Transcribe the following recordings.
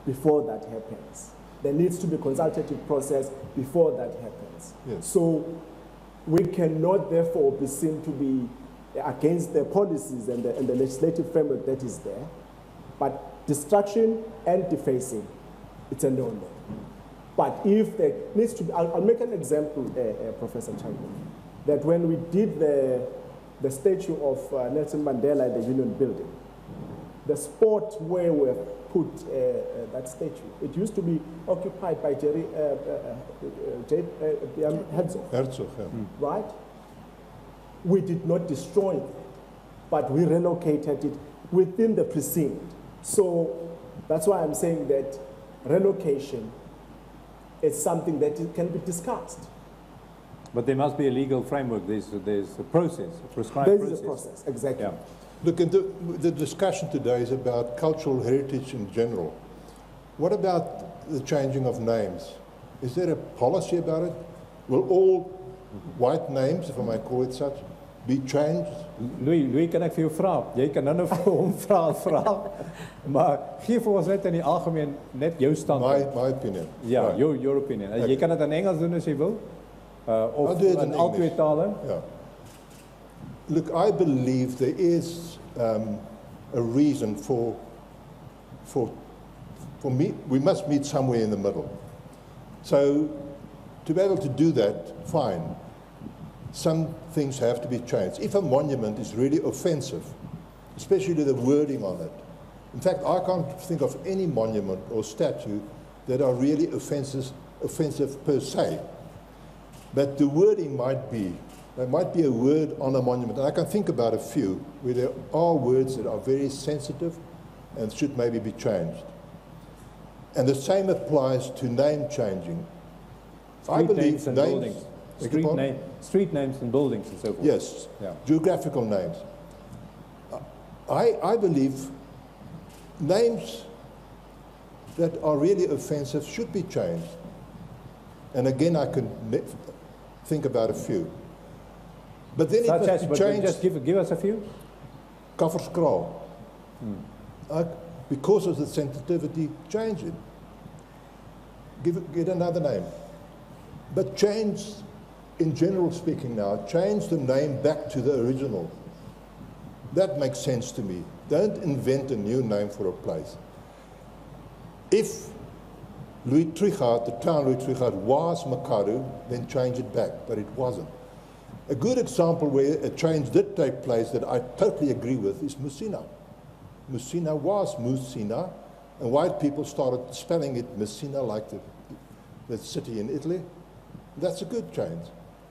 before that happens. There needs to be a consultative process before that happens. Yes. So we cannot therefore be seen to be against the policies and the legislative framework that is there. But destruction and defacing, it's a no-no. But if there needs to be, I'll make an example, Professor Chapman, that when we did the statue of Nelson Mandela at the Union Building, the spot where we put that statue, it used to be occupied by Herzog. Herzog, yeah. Right? We did not destroy it, but we relocated it within the precinct. So that's why I'm saying that relocation is something that can be discussed. But there must be a legal framework. There's a process, a prescribed process. There is a process, exactly. Yeah. Look, the discussion today is about cultural heritage in general. What about the changing of names? Is there a policy about it? Will all white names, if I may call it such, be changed? Louis, kan ek vir jou vra? Jy kan nou vir hom vra. Maar gee vir ons net in die algemeen net jou standpunt. My opinion. Ja, Right. your opinion. Jy kan dit in Engels doen as jy wil. I'll Of do it in in al twee English. tale. Yeah. Look, I believe there is a reason for me. We must meet somewhere in the middle. So, to be able to do that, fine. Some things have to be changed. If a monument is really offensive, especially the wording on it. In fact, I can't think of any monument or statue that are really offensive per se. But the wording might be. There might be a word on a monument, and I can think about a few where there are words that are very sensitive and should maybe be changed. And the same applies to name changing. Street names and buildings. Beg Street names and buildings and so forth. Yes, Yeah. geographical names. I believe names that are really offensive should be changed. And again, I can think about a few. But then Such it as, must be but changed. just give us a few. Kafferskraal. Because of the sensitivity, change it. Get another name. But change, in general speaking now, change the name back to the original. That makes sense to me. Don't invent a new name for a place. If Louis Trichardt, the town Louis Trichardt was Makaru, then change it back, but it wasn't. A good example where a change did take place that I totally agree with is Messina. Messina was Musina, and white people started spelling it Messina like the city in Italy. That's a good change.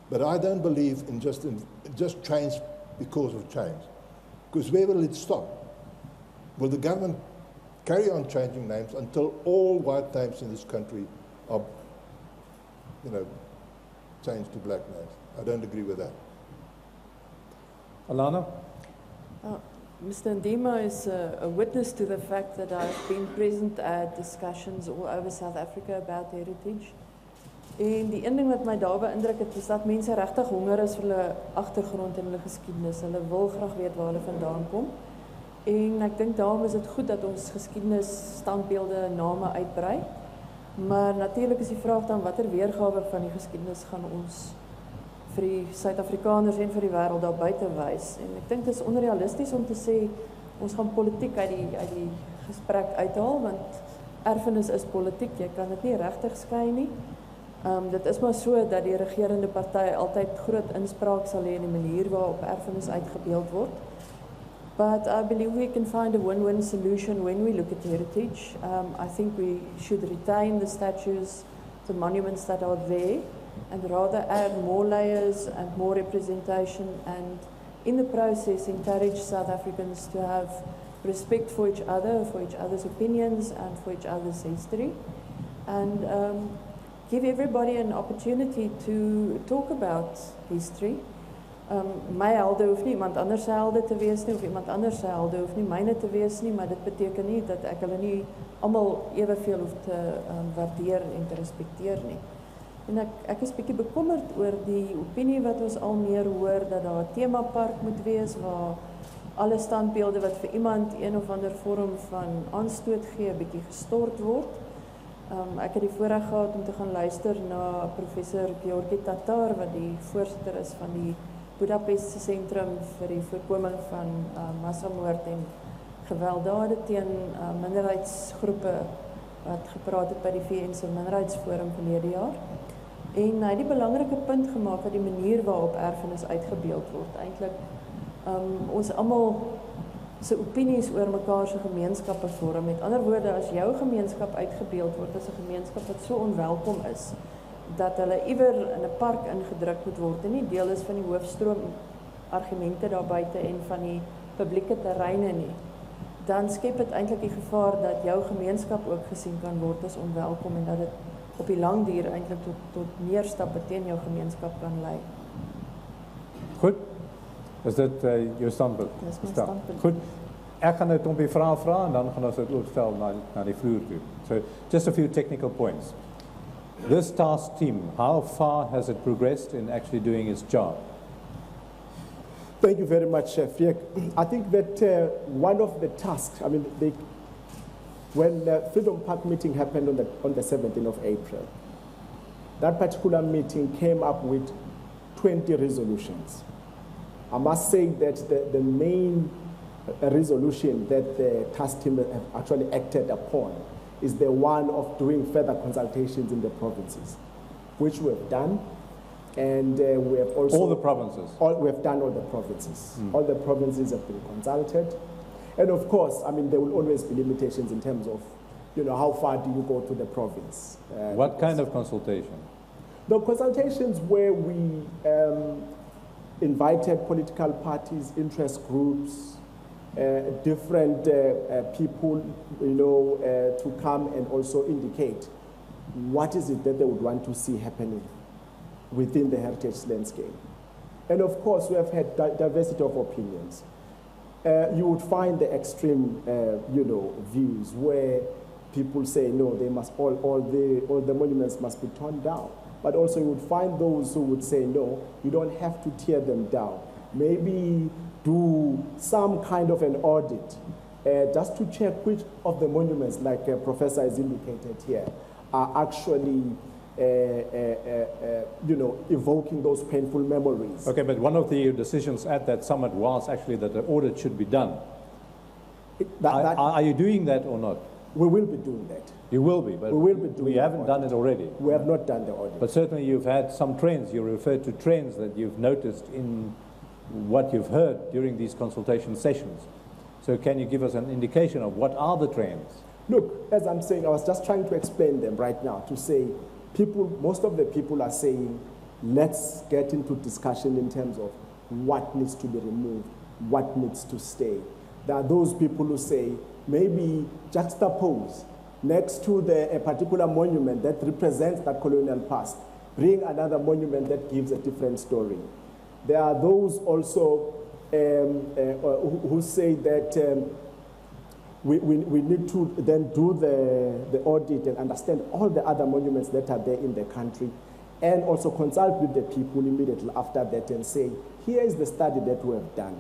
But I don't believe in just change because of change. Because where will it stop? Will the government carry on changing names until all white names in this country are, changed to black names? I don't agree with that. Alana? Mr. Ndima is a witness to the fact that I've been present at discussions all over South Africa about heritage. En die een ding wat my daar beïndruk het, is dat mense regtig honger is vir hulle agtergrond en hulle geskiedenis. Hulle wil graag weet waar hulle vandaan kom. En ek dink daarom is dit goed dat ons geskiedenis standbeelde name uitbrei. Maar natuurlik is die vraag dan watter weergawe van die geskiedenis gaan ons vir die Suid-Afrikaners en vir die wêreld daar buite wys. En ek dink dit is onrealisties om te sê ons gaan politiek uit die gesprek uithaal, want erfenis is politiek. Jy kan dit nie regtig skei nie. Dit is maar so dat die regerende party altyd groot inspraak sal hê in die manier waarop erfenis uitgebeeld word. But I believe we can find a win-win solution when we look at heritage. I think we should retain the statues, the monuments that are there, and rather add more layers and more representation, and in the process encourage South Africans to have respect for each other, for each other's opinions, and for each other's history. And give everybody an opportunity to talk about history. My helde hoef nie iemand anders se helde te wees nie, of iemand anders se helde hoef nie myne te wees nie, maar dit beteken nie dat ek hulle nie almal eweveel hoef te waardeer en te respekteer nie. En ek is bietjie bekommerd oor die opinie wat ons al meer hoor, dat daar 'n temapark moet wees waar alle standbeelde wat vir iemand een of ander vorm van aanstoot gee, 'n bietjie gestort word. Ek het die voorreg gehad om te gaan luister na professor Georgi Tatar, wat die voorsitter is van die Budapest Sentrum vir die voorkoming van massamoord en gewelddade teen minderheidsgroepe wat gepraat het by die VN se Minderheidsforum verlede jaar. En hy het die belangrike punt gemaak dat die manier waarop erfenis uitgebeeld word eintlik ons almal se opinies oor mekaar se gemeenskappe vorm. Met ander woorde, as jou gemeenskap uitgebeeld word as 'n gemeenskap wat so onwelkom is dat hulle iewers in 'n park ingedruk moet word en nie deel is van die hoofstroom argumente daar buite en van die publieke terreine nie, dan skep dit eintlik die gevaar dat jou gemeenskap ook gesien kan word as onwelkom en dat dit op die lang duur eintlik tot meer stappe teen jou gemeenskap kan lei. Goed. Is dit jou standpunt? Dis my standpunt. Goed. Ek gaan 'n klompie vrae vra en dan gaan ons dit opstel na die vloer toe. So, just a few technical points. This task team, how far has it progressed in actually doing its job? Thank you very much, Friek. I think that one of the tasks, I mean, when the Freedom Park meeting happened on the 17th of April, that particular meeting came up with 20 resolutions. I must say that the main resolution that the task team have actually acted upon is the one of doing further consultations in the provinces, which we have done. And we have also... All the provinces? We have done all the provinces. All the provinces have been consulted. And of course, I mean, there will always be limitations in terms of, you know, how far do you go to the province. What kind of consultation? The consultations where we invited political parties, interest groups, different people, you know, to come and also indicate what is it that they would want to see happening within the heritage landscape. And of course, we have had diversity of opinions. You would find the extreme, you know, views where people say, no, they must all the monuments must be torn down. But also you would find those who would say, no, you don't have to tear them down. Maybe do some kind of an audit just to check which of the monuments, like Professor has indicated here, are actually you know, evoking those painful memories. Okay, but one of the decisions at that summit was actually that the audit should be done. Are you doing that or not? We will be doing that. You will be, but we will be doing we haven't done it already. We have not done the audit. But certainly you've had some trends. You referred to trends that you've noticed in what you've heard during these consultation sessions. So can you give us an indication of what are the trends? Look, as I'm saying, I was just trying to explain them right now to say most of the people are saying, let's get into discussion in terms of what needs to be removed, what needs to stay. There are those people who say, maybe juxtapose next to a particular monument that represents that colonial past, bring another monument that gives a different story. There are those also who say that we need to then do the audit and understand all the other monuments that are there in the country, and also consult with the people immediately after that and say, here is the study that we have done.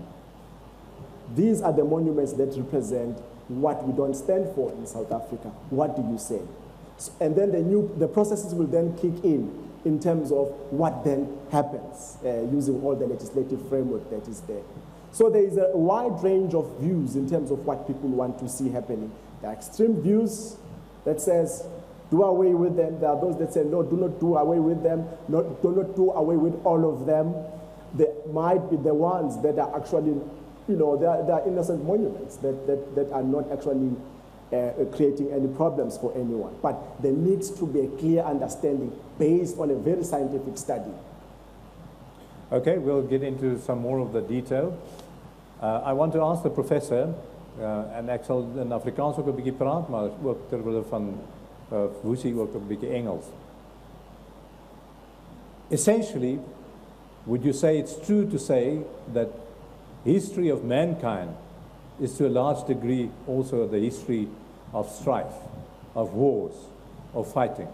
These are the monuments that represent what we don't stand for in South Africa. What do you say? So, and then the processes will then kick in terms of what then happens using all the legislative framework that is there. So there is a wide range of views in terms of what people want to see happening. There are extreme views that says, do away with them. There are those that say, no, do not do away with them. Do not do away with all of them. There might be the ones that are actually, you know, they are innocent monuments that are not actually creating any problems for anyone. But there needs to be a clear understanding based on a very scientific study. Okay, we'll get into some more of the detail. I want to ask the professor, en ek sal in Afrikaans ook 'n bietjie praat, maar ook terwyl van Woesie ook 'n bietjie Engels. Essentially, would you say it's true to say that history of mankind is to a large degree also the history of strife, of wars, of fighting?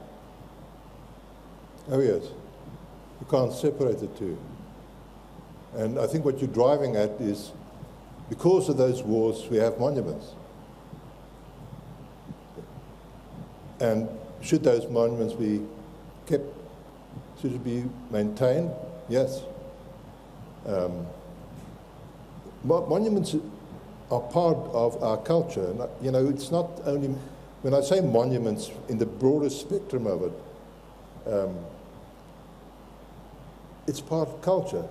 Oh yes, you can't separate the two. And I think what you're driving at is because of those wars, we have monuments. And should those monuments be kept, should it be maintained? Yes. Monuments are part of our culture. And, you know, it's not only, when I say monuments in the broader spectrum of it, it's part of culture.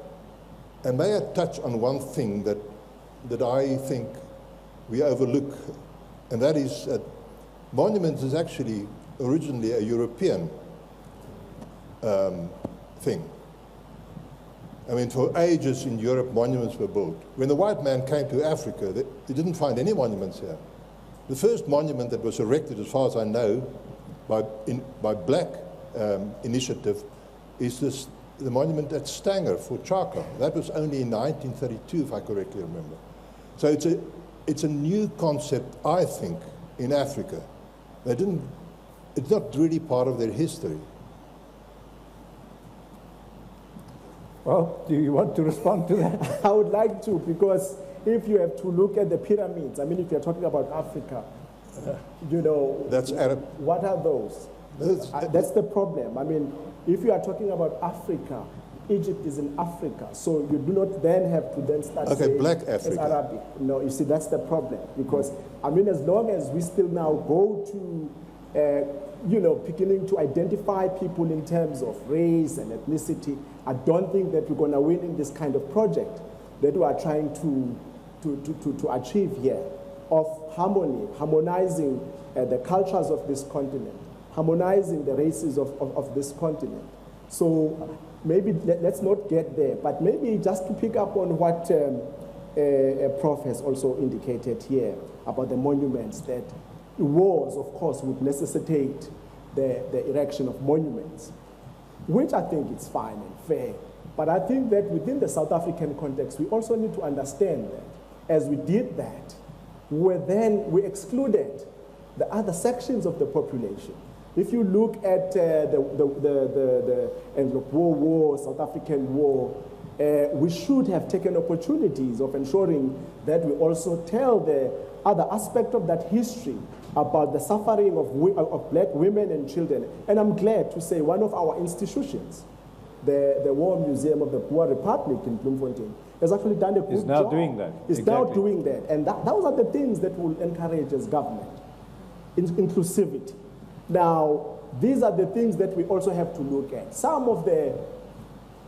And may I touch on one thing that I think we overlook, and that is that monuments is actually originally a European thing. I mean, for ages in Europe, monuments were built. When the white man came to Africa, they didn't find any monuments here. The first monument that was erected, as far as I know, by black initiative is the monument at Stanger for Chaka. That was only in 1932, if I correctly remember. So it's a new concept, I think, in Africa. It's not really part of their history. Well, do you want to respond to that? I would like to, because if you have to look at the pyramids, I mean, if you're talking about Africa, you know, That's Arab. what are those? That's the problem. I mean, if you are talking about Africa, Egypt is in Africa, so you do not then have to then start saying Black it's Africa. Arabic. No, you see, that's the problem, because, I mean, as long as we still now go to, you know, beginning to identify people in terms of race and ethnicity, I don't think that we're going to win in this kind of project that we are trying to achieve here, of harmonizing the cultures of this continent, harmonizing the races of this continent. So maybe let's not get there, but maybe just to pick up on what Prof has also indicated here about the monuments, that wars, of course, would necessitate the erection of monuments, which I think is fine and fair. But I think that within the South African context, we also need to understand that as we did that, we excluded the other sections of the population. If you look at the Anglo-Boer War, South African War, we should have taken opportunities of ensuring that we also tell the other aspect of that history about the suffering of black women and children. And I'm glad to say one of our institutions, the War Museum of the Boer Republic in Bloemfontein, has actually done a good job. Is now doing that. Is now doing that. And those are the things that will encourage as government. Inclusivity. Now, these are the things that we also have to look at.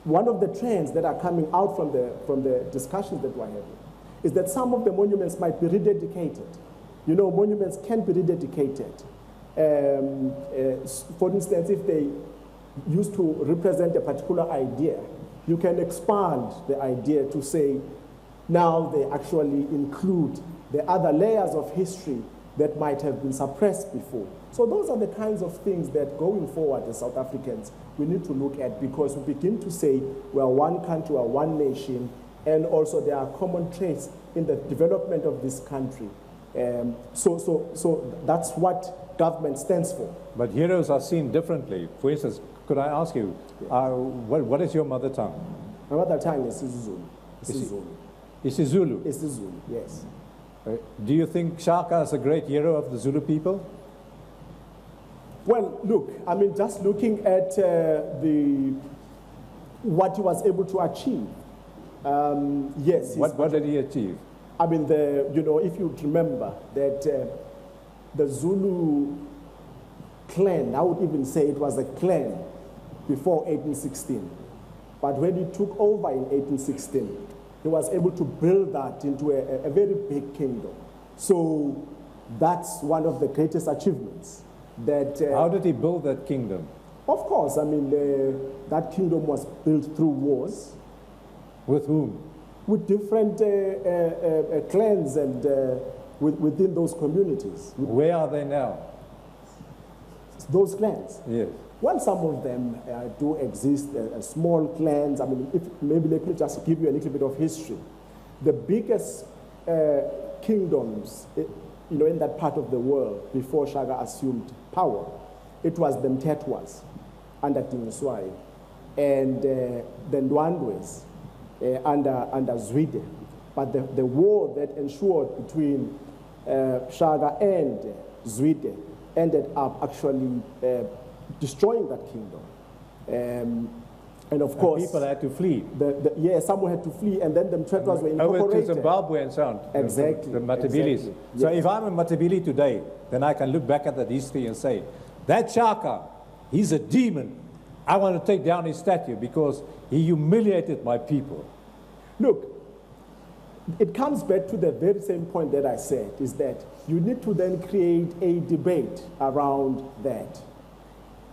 One of the trends that are coming out from the discussions that we're having is that some of the monuments might be rededicated. You know, monuments can be rededicated. For instance, if they used to represent a particular idea, you can expand the idea to say, now they actually include the other layers of history that might have been suppressed before. So those are the kinds of things that going forward as South Africans, we need to look at, because we begin to say we are one country, we are one nation, and also there are common traits in the development of this country. So that's what government stands for. But heroes are seen differently. For instance, could I ask you, what is your mother tongue? My mother tongue is isiZulu. isiZulu. isiZulu, yes. Do you think Shaka is a great hero of the Zulu people? Well, look, I mean, just looking at what he was able to achieve, yes. What did he achieve? I mean, if you remember that the Zulu clan, I would even say it was a clan before 1816. But when he took over in 1816, he was able to build that into a very big kingdom. So that's one of the greatest achievements. How did he build that kingdom? Of course, I mean, that kingdom was built through wars. With whom? With different clans and within those communities. Where are they now? Those clans? Yes. Well, some of them do exist, small clans. I mean, maybe let me just give you a little bit of history. The biggest kingdoms, in that part of the world before Shaka assumed power, it was the Mtetwas under Dingiswayo and the Ndwandwes under Zwide. But the war that ensued between Shaka and Zwide ended up actually destroying that kingdom. And of course, people had to flee. Some had to flee, and then the Mthethwas were over incorporated. to Zimbabwe and so on. Exactly. The Matabeles. Exactly. So Yes. if I'm in Matabele today, then I can look back at that history and say, that Shaka, he's a demon. I want to take down his statue because he humiliated my people. Look, it comes back to the very same point that I said, is that you need to then create a debate around that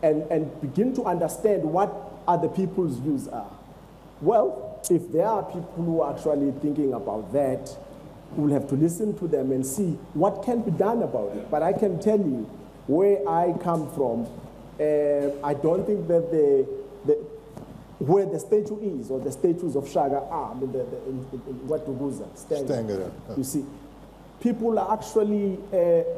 and begin to understand what other people's views are. Well, if there are people who are actually thinking about that, we'll have to listen to them and see what can be done about it. But I can tell you, where I come from, I don't think that where the statue is, or the statues of Shaka are, in what Tuguza, Stangara. you see, people are actually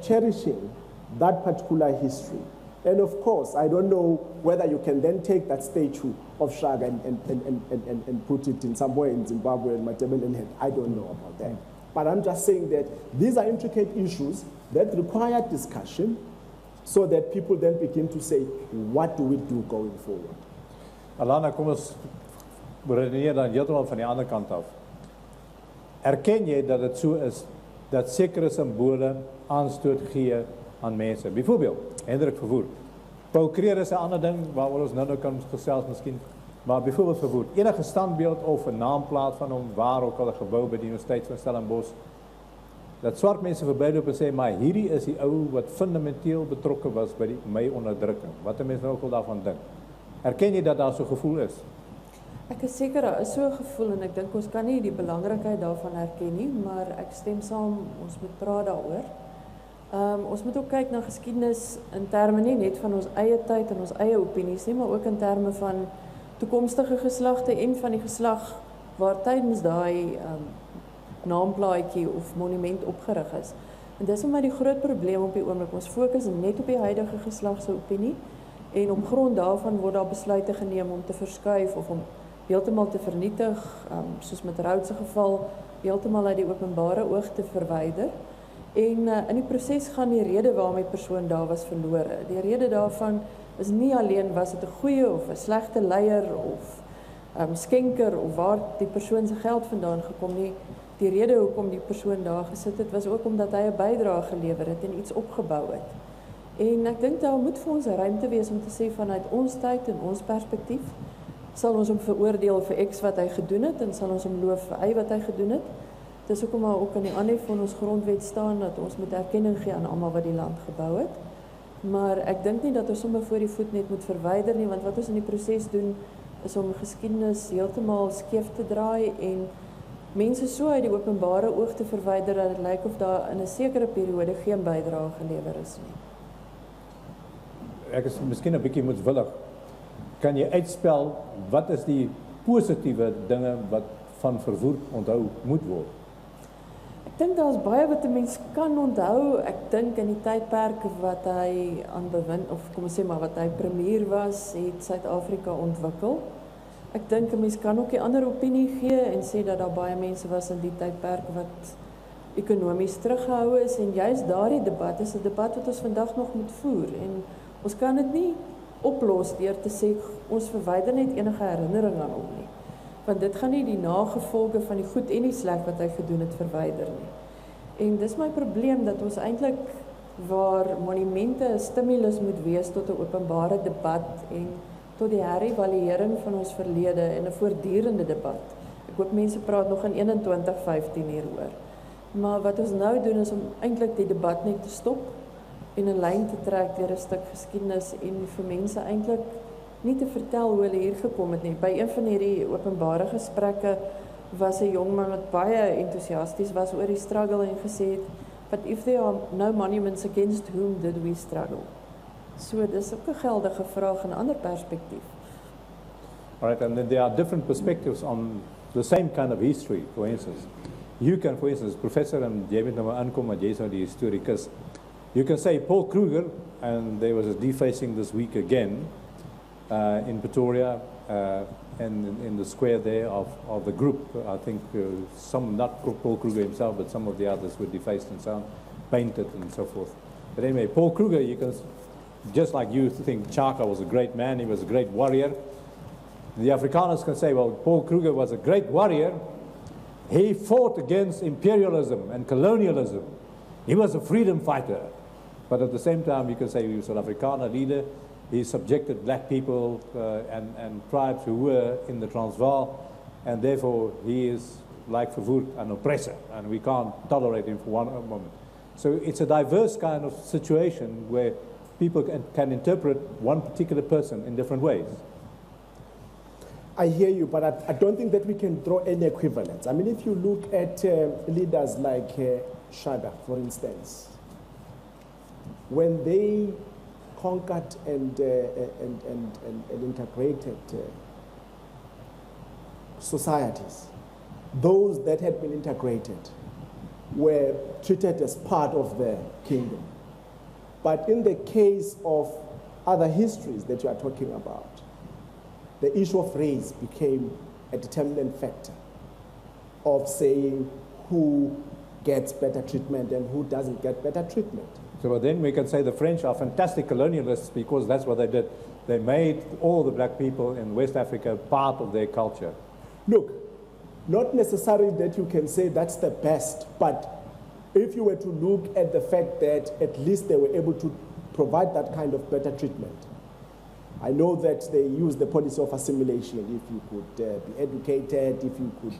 cherishing that particular history. And of course, I don't know whether you can then take that statue of Shaka and put it in somewhere in Zimbabwe and Matabeleland. I don't know about that. But I'm just saying that these are intricate issues that require discussion so that people then begin to say, what do we do going forward? Alana, kom ons redeneer dan heeltemal van die ander kant af. Erken jy dat dit so is dat sekere simbole aanstoot gee aan mense? Byvoorbeeld, Hendrik Verwoerd. Paul Creer is 'n ander ding waaroor ons nou kan gesels miskien, maar byvoorbeeld Verwoerd. Enige standbeeld of 'n naamplaat van hom waar ook al 'n gebou by die Universiteit van Stellenbosch, dat swart mense verbyloop en sê, maar hierdie is die ou wat fundamenteel betrokke was by my onderdrukking. Wat 'n mens nou ook al daarvan dink. Erken jy dat daar so 'n gevoel is? Ek is seker daar is so 'n gevoel en ek dink ons kan nie die belangrikheid daarvan erken nie, maar ek stem saam, ons moet praat daaroor. Ons moet ook kyk na geskiedenis in terme nie net van ons eie tyd en ons eie opinies nie, maar ook in terme van toekomstige geslagte en van die geslag waar tydens daai naamplaatjie of monument opgerig is. En dis vir my die groot probleem op die oomblik. Ons fokus net op die huidige geslag se opinie en op grond daarvan word daar besluite geneem om te verskuif of om heeltemal te vernietig, soos met Rhodes se geval, heeltemal uit die openbare oog te verwyder. En in die proses gaan die rede waarom die persoon daar was verlore. Die rede daarvan is nie alleen was dit 'n goeie of 'n slegte leier of skenker of waar die persoon se geld vandaan gekom nie. Die rede hoekom die persoon daar gesit het was ook omdat hy 'n bydrae gelewer het en iets opgebou het. En ek dink daar moet vir ons ruimte wees om te sê vanuit ons tyd en ons perspektief sal ons hom veroordeel vir X wat hy gedoen het en sal ons hom loof vir Y wat hy gedoen het. Dis hoekom maar ook in die aanhef van ons grondwet staan dat ons moet erkenning gee aan almal wat die land gebou het. Maar ek dink nie dat ons sommer voor die voet net moet verwyder nie, want wat ons in die proses doen is om geskiedenis heeltemal skeef te draai en mense so uit die openbare oog te verwyder dat dit lyk of daar in 'n sekere periode geen bydrae gelewer is nie. Ek is miskien 'n bietjie moedswillig. Kan jy uitspel wat is die positiewe dinge wat van Verwoerd onthou moet word? Ek dink daar's baie wat 'n mens kan onthou. Ek dink in die tydperk wat hy aan bewind of kom ons sê maar wat hy premier was, het Suid-Afrika ontwikkel. Ek dink 'n mens kan ook 'n ander opinie gee en sê dat daar baie mense was in die tydperk wat ekonomies teruggehou is en juist daardie debat is 'n debat wat ons vandag nog moet voer en ons kan dit nie oplos deur te sê ons verwyder net enige herinnering aan hom nie. Want dit gaan nie die nagevolge van die goed en die sleg wat hy gedoen het verwyder nie. En dis my probleem dat ons eintlik waar monumente 'n stimulus moet wees tot 'n openbare debat en tot die herëvaluering van ons verlede en 'n voortdurende debat. Ek hoop mense praat nog in 2115 hieroor. Maar wat ons nou doen is om eintlik die debat net te stop en 'n lyn te trek deur 'n stuk geskiedenis en vir mense eintlik nie te vertel hoe hulle hier gekom het nie. By een van hierdie openbare gesprekke was 'n jong man wat baie entoesiasties was oor die struggle en gesê het, "But if there are no monuments, against whom did we struggle?" So dis ook 'n geldige vraag in 'n ander perspektief. All right, and then there are different perspectives on the same kind of history, for instance. You can, for instance, professor, and jy weet nou maar aankom, maar jy's nou die historikus. You can say Paul Kruger, and there was a defacing this week again in Pretoria. and in the square there of the group. I think some, not Paul Kruger himself, but some of the others were defaced and so on, painted and so forth. But anyway, Paul Kruger, you can, just like you think Chaka was a great man, he was a great warrior, the Afrikaners can say, well, Paul Kruger was a great warrior. He fought against imperialism and colonialism. He was a freedom fighter. But at the same time, you can say he was an Afrikaner leader. He subjected black people and tribes who were in the Transvaal, and therefore he is, like Verwoerd, an oppressor, and we can't tolerate him for one moment. So it's a diverse kind of situation where people can interpret one particular person in different ways. I hear you, but I don't think that we can draw any equivalence. I mean, if you look at leaders like Shaka, for instance, when they conquered and integrated societies, those that had been integrated were treated as part of the kingdom. But in the case of other histories that you are talking about, the issue of race became a determinant factor of saying who gets better treatment and who doesn't get better treatment. So then we can say the French are fantastic colonialists because that's what they did. They made all the black people in West Africa part of their culture. Look, not necessarily that you can say that's the best, but if you were to look at the fact that at least they were able to provide that kind of better treatment. I know that they use the policy of assimilation. If you could be educated, if you could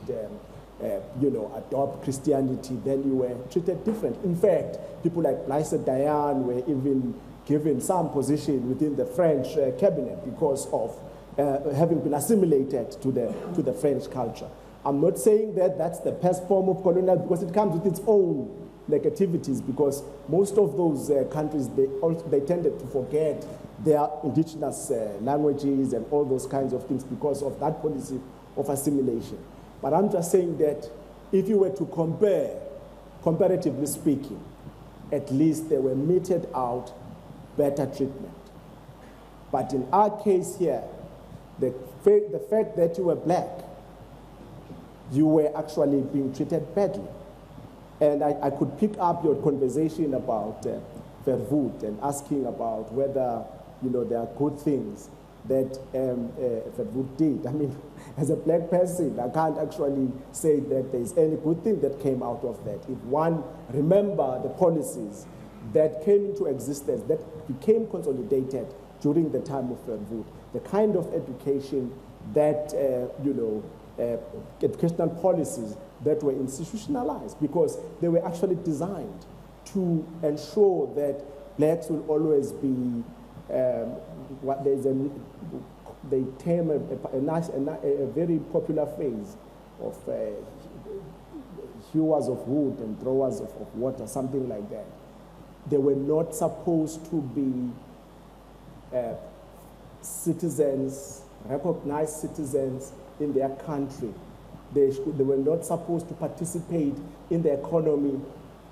adopt Christianity, then you were treated different. In fact, people like Blaise Dayan were even given some position within the French cabinet because of having been assimilated to the French culture. I'm not saying that that's the best form of colonial because it comes with its own negativities, because most of those countries, they tended to forget their indigenous languages and all those kinds of things because of that policy of assimilation. But I'm just saying that if you were to compare, comparatively speaking, at least they were meted out better treatment. But in our case here, the fact that you were black, you were actually being treated badly. And I could pick up your conversation about Verwoerd and asking about whether there are good things that Verwoerd did. I mean, as a black person, I can't actually say that there's any good thing that came out of that. If one remember the policies that came into existence, that became consolidated during the time of Verwoerd, the kind of education that, educational policies that were institutionalized, because they were actually designed to ensure that blacks will always be what they term a very popular phrase of hewers of wood and throwers of water, something like that. They were not supposed to be citizens, recognized citizens in their country. They were not supposed to participate in the economy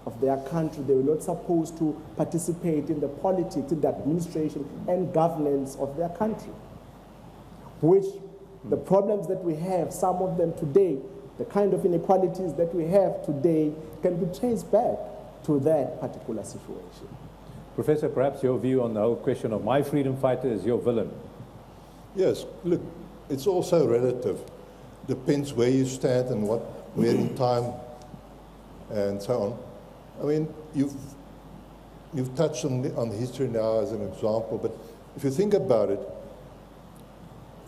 of their country. They were not supposed to participate in the politics, in the administration and governance of their country. Which the problems that we have, some of them today, the kind of inequalities that we have today can be traced back to that particular situation. Professor, perhaps your view on the whole question of my freedom fighter is your villain. Yes, look, it's also relative. Depends where you stand and where in time and so on. I mean, you've touched on the history now as an example, but if you think about it,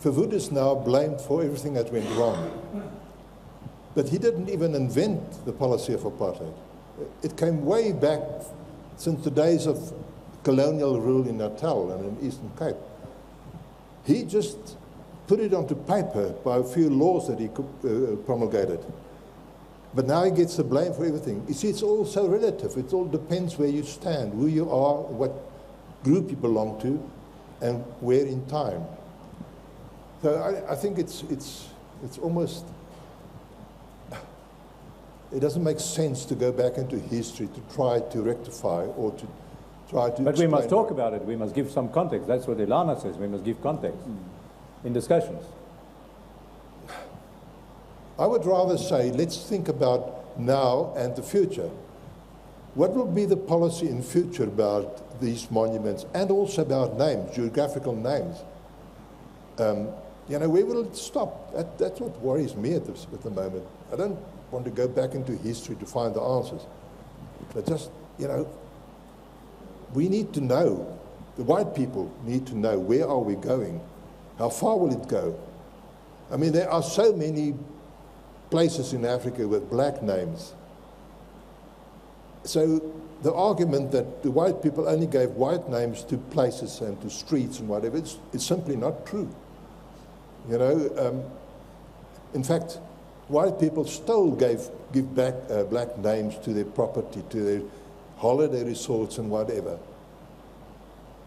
Verwoerd is now blamed for everything that went wrong. But he didn't even invent the policy of apartheid. It came way back since the days of colonial rule in Natal and in Eastern Cape. He just put it onto paper by a few laws that he promulgated. But now he gets the blame for everything. You see, it's all so relative. It all depends where you stand, who you are, what group you belong to, and where in time. So I think it's almost, it doesn't make sense to go back into history to try to rectify or to try to But we must talk about it. We must give some context. That's what Ilana says. We must give context. in discussions? I would rather say, let's think about now and the future. What will be the policy in future about these monuments and also about names, geographical names? You know, where will it stop? That's what worries me at the moment. I don't want to go back into history to find the answers. But just, you know, we need to know, the white people need to know, where are we going? How far will it go? I mean, there are so many places in Africa with black names. So the argument that the white people only gave white names to places and to streets and whatever, it's simply not true. You know, in fact, white people still give back black names to their property, to their holiday resorts and whatever.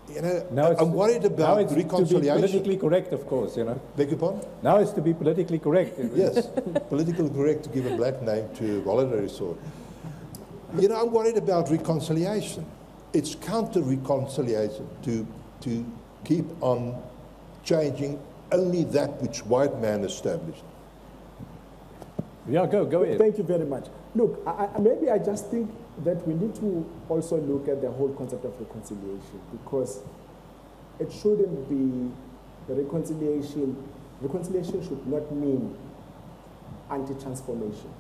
You know, I'm worried about now it's reconciliation. To be politically correct, of course, you know. Beg your pardon? Now it's to be politically correct. Yes, politically correct to give a black name to a holiday resort. You know, I'm worried about reconciliation. It's counter-reconciliation to keep on changing only that which white man established. Yeah, go ahead. Thank you very much. Look, maybe I just think that we need to also look at the whole concept of reconciliation, because it shouldn't be the reconciliation. Reconciliation should not mean anti-transformation.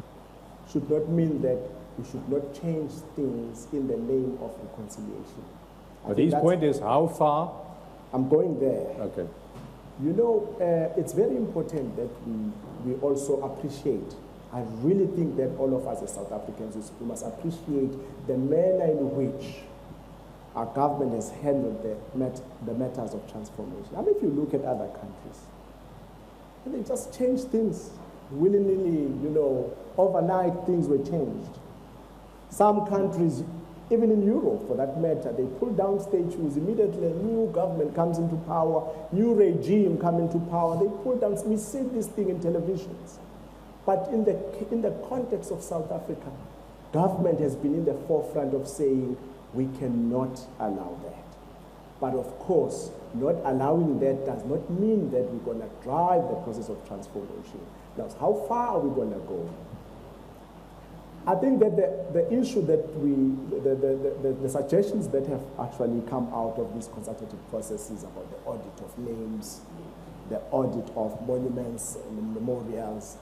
Should not mean that we should not change things in the name of reconciliation. But his point is how far? I'm going there. Okay. You know, it's very important that we also appreciate. I really think that all of us as South Africans, we must appreciate the manner in which our government has handled the matters of transformation. I mean, if you look at other countries, they just change things willy-nilly, you know, overnight things were changed. Some countries, even in Europe for that matter, they pull down statues, immediately a new government comes into power, new regime come into power, they pull down, we see this thing in televisions. But in the context of South Africa, government has been in the forefront of saying we cannot allow that. But of course, not allowing that does not mean that we're going to drive the process of transformation. Now, how far are we going to go? I think that the issue that the suggestions that have actually come out of these consultative processes about the audit of names, the audit of monuments and memorials,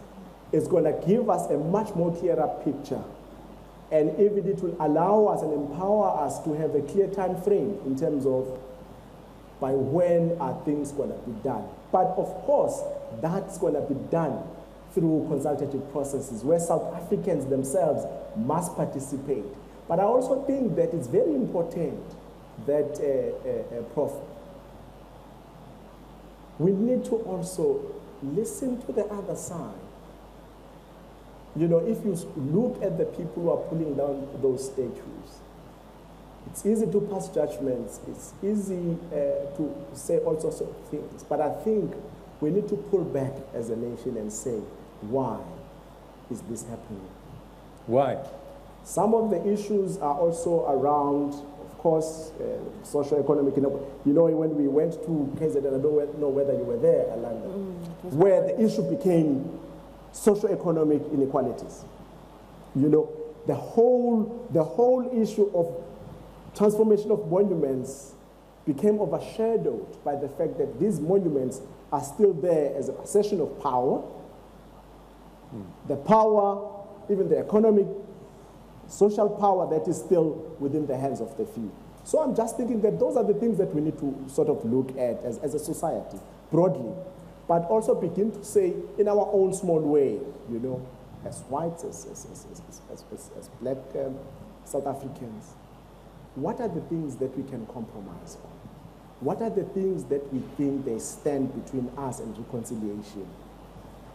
is going to give us a much more clearer picture, and even it will allow us and empower us to have a clear time frame in terms of by when are things going to be done. But of course, that's going to be done through consultative processes where South Africans themselves must participate. But I also think that it's very important that, Prof, we need to also listen to the other side. You know, if you look at the people who are pulling down those statues, it's easy to pass judgments, it's easy to say all sorts of things, but I think we need to pull back as a nation and say, why is this happening? Why? Some of the issues are also around, of course, socio-economic. You know, when we went to KZN, I don't know whether you were there, Alanda, where the issue became socio-economic inequalities. You know, the whole issue of transformation of monuments became overshadowed by the fact that these monuments are still there as a possession of power. The power, even the economic, social power that is still within the hands of the few. So I'm just thinking that those are the things that we need to sort of look at as a society, broadly, but also begin to say in our own small way, you know, as whites, as black South Africans, what are the things that we can compromise on? What are the things that we think they stand between us and reconciliation?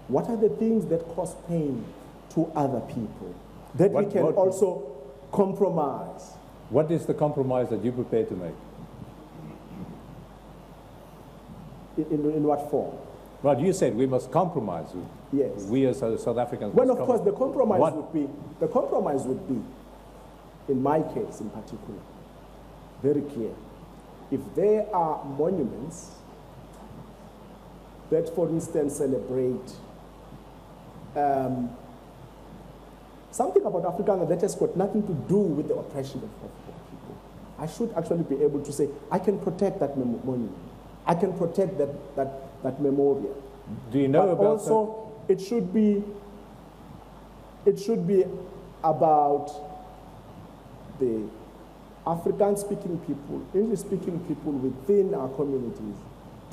What are the things that cause pain to other people that we can also compromise? What is the compromise that you're prepared to make? In what form? Well, you said we must compromise. Yes. We as South Africans. Well, of course, the compromise would be, in my case in particular, very clear. If there are monuments that, for instance, celebrate something about Afrikaner that has got nothing to do with the oppression of people. I should actually be able to say, I can protect that monument. I can protect that memorial. Do you know But about also, it should be about the African-speaking people, English-speaking people within our communities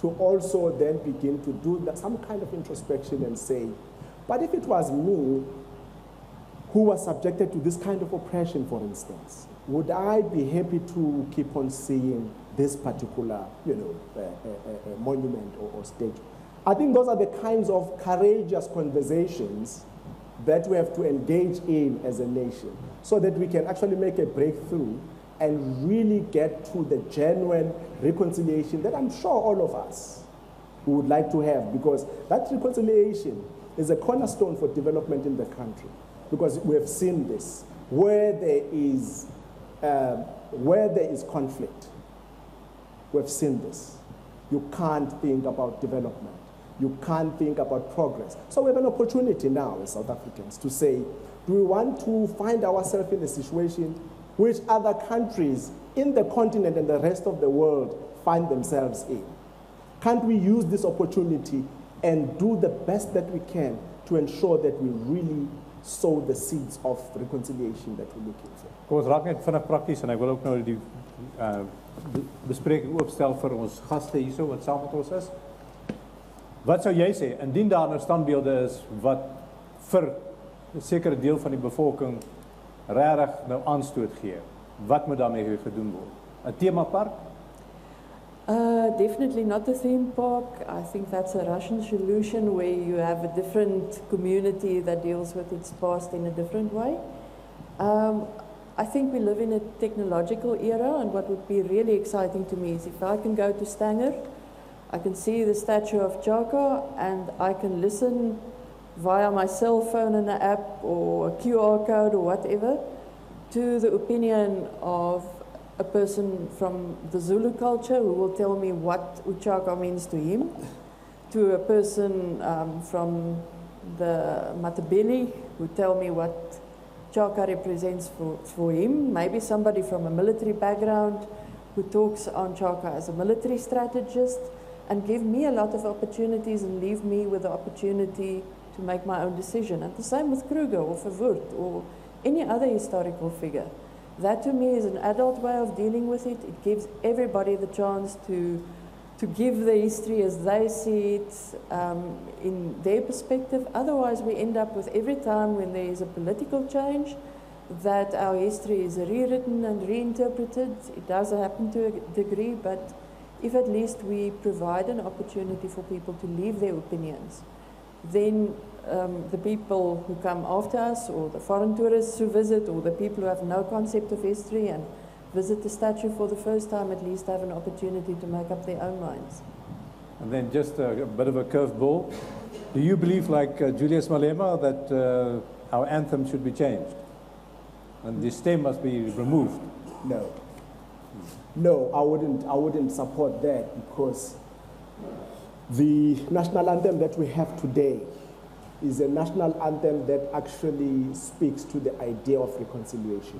to also then begin to do some kind of introspection and say, but if it was me who was subjected to this kind of oppression, for instance, would I be happy to keep on seeing this particular, monument or statue? I think those are the kinds of courageous conversations that we have to engage in as a nation so that we can actually make a breakthrough and really get to the genuine reconciliation that I'm sure all of us would like to have, because that reconciliation is a cornerstone for development in the country. Because we have seen this, where there is conflict, we have seen this. You can't think about development. You can't think about progress. So we have an opportunity now as South Africans to say, do we want to find ourselves in a situation which other countries in the continent and the rest of the world find themselves in? Can't we use this opportunity and do the best that we can to ensure that we really sow the seeds of reconciliation that we're looking for? Kom ons raak net vinnig prakties en ek wil ook nou die bespreking oopstel vir ons gaste hierso wat saam met ons is. Wat sou jy sê indien daar nou standbeelde is wat vir 'n sekere deel van die bevolking regtig nou aanstoot gee? Wat moet daarmee gedoen word? 'n Temapark? Definitely not a theme park. I think that's a Russian solution where you have a different community that deals with its past in a different way. I think we live in a technological era, and what would be really exciting to me is if I can go to Stanger, I can see the statue of Chaka, and I can listen via my cell phone and an app or a QR code or whatever to the opinion of a person from the Zulu culture who will tell me what Uchaka means to him, to a person from the Matabele who tell me what Chaka represents for him, maybe somebody from a military background who talks on Chaka as a military strategist, and give me a lot of opportunities and leave me with the opportunity to make my own decision. And the same with Kruger or Verwoerd or any other historical figure. That to me is an adult way of dealing with it. It gives everybody the chance to give the history as they see it in their perspective. Otherwise we end up with every time when there is a political change that our history is rewritten and reinterpreted. It does happen to a degree, but if at least we provide an opportunity for people to leave their opinions, then the people who come after us, or the foreign tourists who visit, or the people who have no concept of history and visit the statue for the first time, at least have an opportunity to make up their own minds. And then just a bit of a curveball. Do you believe, like Julius Malema, that our anthem should be changed? And the stem must be removed? No. No, I wouldn't support that, because the national anthem that we have today is a national anthem that actually speaks to the idea of reconciliation.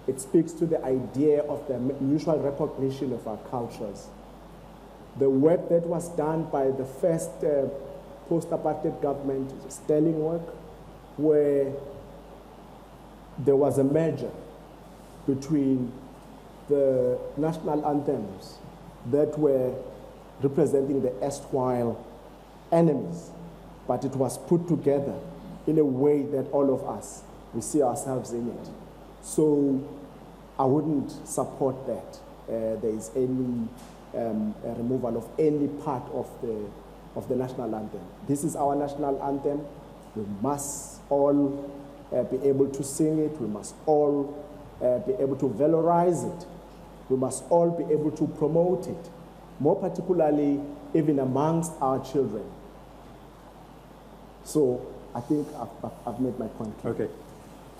It speaks to the idea of the mutual recognition of our cultures. The work that was done by the first post-apartheid government is sterling work, where there was a merger between the national anthems that were representing the erstwhile enemies, but it was put together in a way that all of us, we see ourselves in it. So I wouldn't support that. There is any removal of any part of the national anthem. This is our national anthem. We must all be able to sing it. We must all be able to valorize it. We must all be able to promote it, more particularly even amongst our children. So I think I've made my point. Okay.